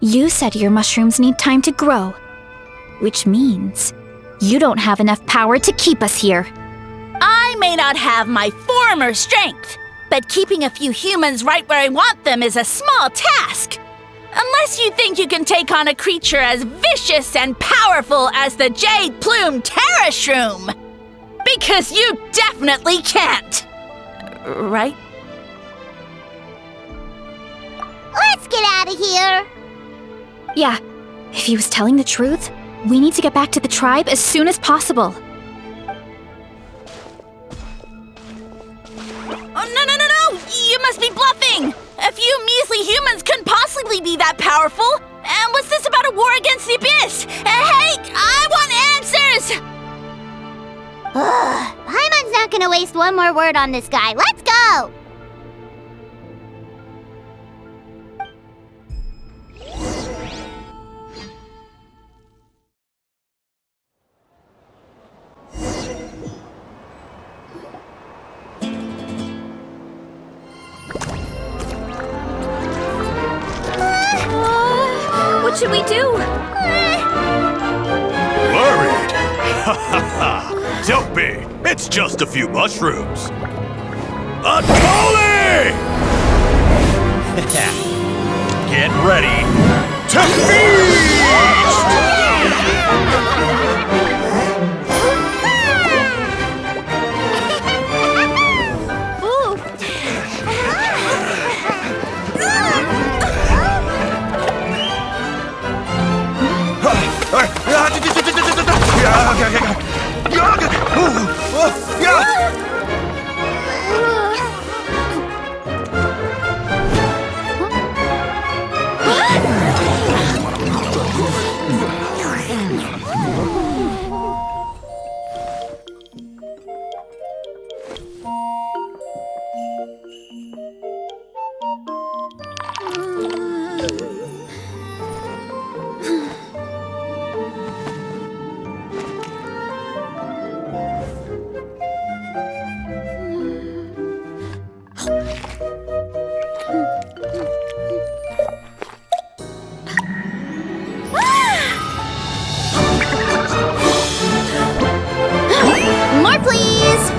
You said your mushrooms need time to grow, which means you don't have enough power to keep us here. I may not have my former strength, but keeping a few humans right where I want them is a small task. Unless you think you can take on a creature as vicious and powerful as the Jade Plume Terra Shroom. Because you definitely can't. Right? get out of here. Yeah, if he was telling the truth, we need to get back to the tribe as soon as possible. Oh, no! You must be bluffing! A few measly humans couldn't possibly be that powerful! And what's this about a war against the Abyss? Hey, I want answers! Paimon's not gonna waste one more word on this guy. Let's go! What should we do? Worried? Ha ha ha! Don't be! It's just a few mushrooms! Unholy! Get ready to feast! More, please!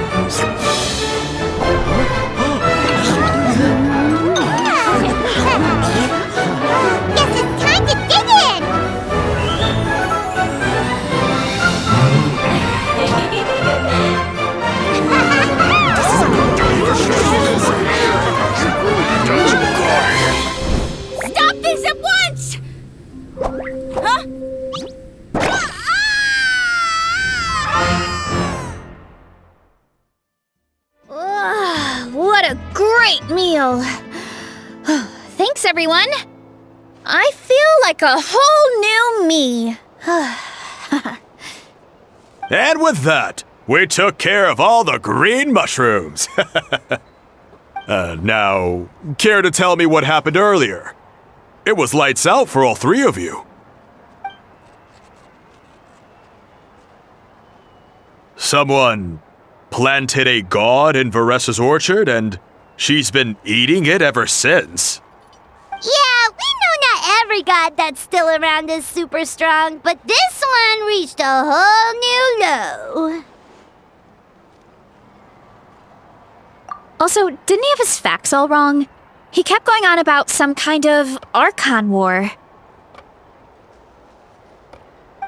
Guess it's time to dig in! Stop this at once! Huh? What a great meal! Thanks, everyone! I feel like a whole new me. And with that, we took care of all the green mushrooms. Now, care to tell me what happened earlier? It was lights out for all three of you. Someone planted a god in Varesa's orchard, and she's been eating it ever since. Yeah, we know not every god that's still around is super strong, but this one reached a whole new low. Also, didn't he have his facts all wrong? He kept going on about some kind of Archon war.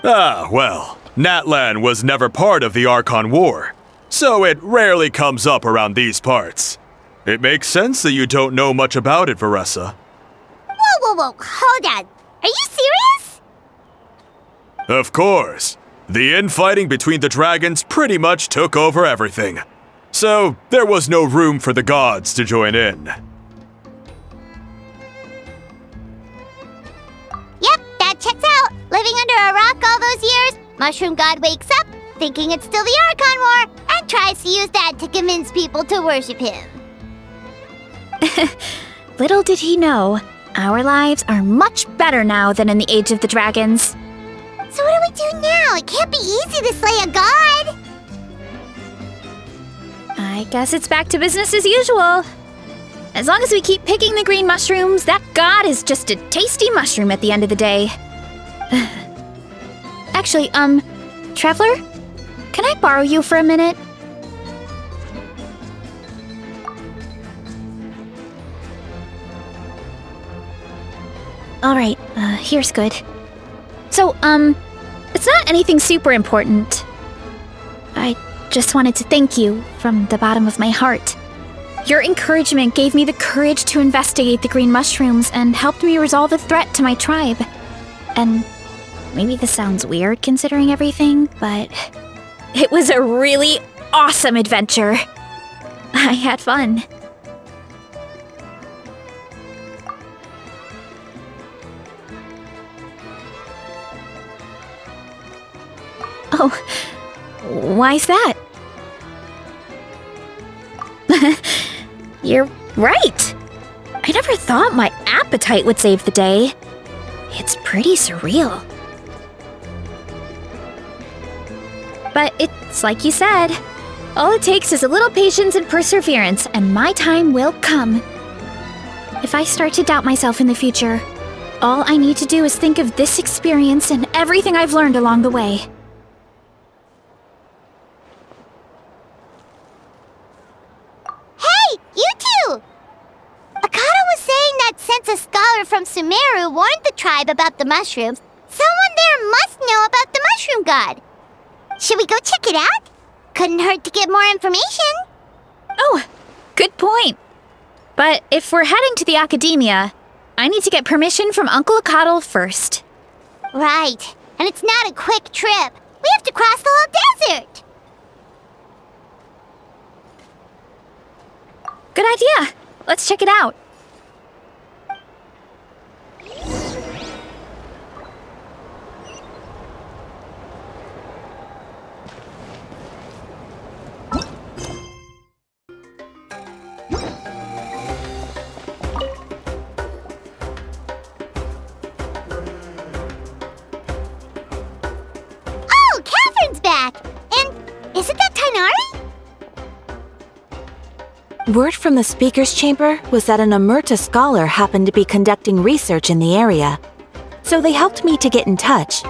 Ah, well, Natlan was never part of the Archon War, so it rarely comes up around these parts. It makes sense that you don't know much about it, Varesa. Whoa, hold on. Are you serious? Of course. The infighting between the dragons pretty much took over everything. So, there was no room for the gods to join in. Yep, that checks out. Living under a rock all those years, Mushroom God wakes up, thinking it's still the Archon War, and tries to use that to convince people to worship him. Little did he know, our lives are much better now than in the Age of the Dragons. So what do we do now? It can't be easy to slay a god. I guess it's back to business as usual. As long as we keep picking the green mushrooms, that god is just a tasty mushroom at the end of the day. Actually, Traveler? Can I borrow you for a minute? Alright, here's good. So, it's not anything super important. I just wanted to thank you from the bottom of my heart. Your encouragement gave me the courage to investigate the green mushrooms and helped me resolve a threat to my tribe. And maybe this sounds weird considering everything, but it was a really awesome adventure. I had fun. Oh, why's that? You're right. I never thought my appetite would save the day. It's pretty surreal. But it's like you said. All it takes is a little patience and perseverance, and my time will come. If I start to doubt myself in the future, all I need to do is think of this experience and everything I've learned along the way. Hey, you two! Akata was saying that since a scholar from Sumeru warned the tribe about the mushrooms, someone there must know about the mushroom god. Should we go check it out? Couldn't hurt to get more information. Oh, good point. But if we're heading to the academia, I need to get permission from Uncle Akatl first. Right, and it's not a quick trip. We have to cross the whole desert. Good idea. Let's check it out. Oh, Catherine's back! And isn't that Tainari? Word from the speaker's chamber was that an Amurta scholar happened to be conducting research in the area, so they helped me to get in touch.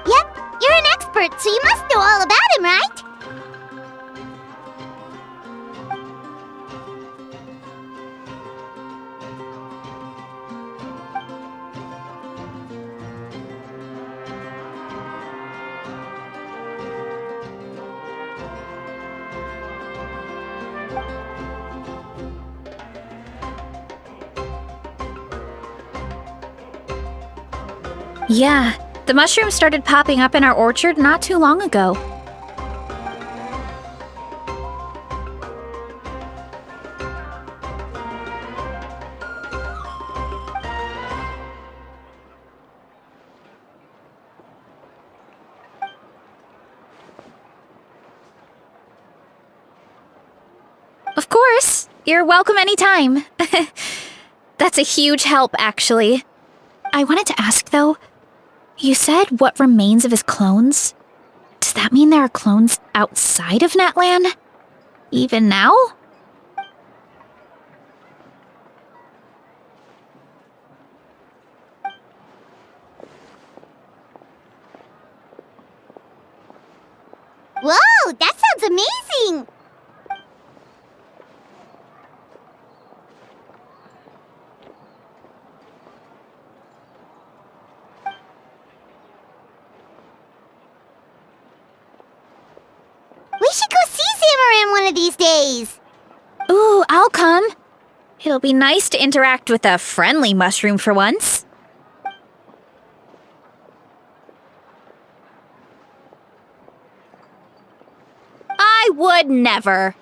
Yep, you're an expert, so you must know all about him, right? Yeah, the mushrooms started popping up in our orchard not too long ago. Of course, you're welcome anytime. That's a huge help, actually. I wanted to ask, though, you said what remains of his clones? Does that mean there are clones outside of Natlan? Even now? Whoa, that sounds amazing! We should go see Zamarin one of these days! Ooh, I'll come. It'll be nice to interact with a friendly mushroom for once. I would never.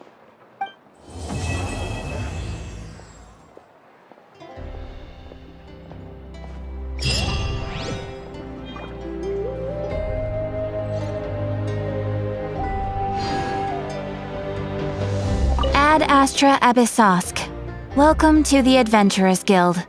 Ad Astra Abyssosk. Welcome to the Adventurers Guild.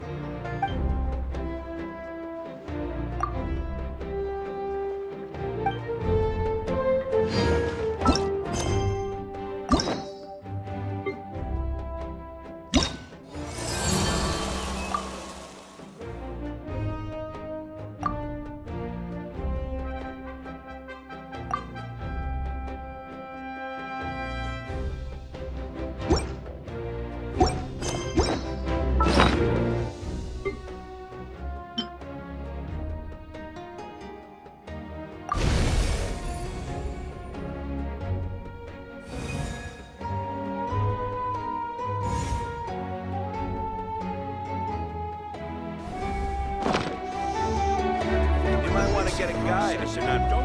get a guide if they're not familiar.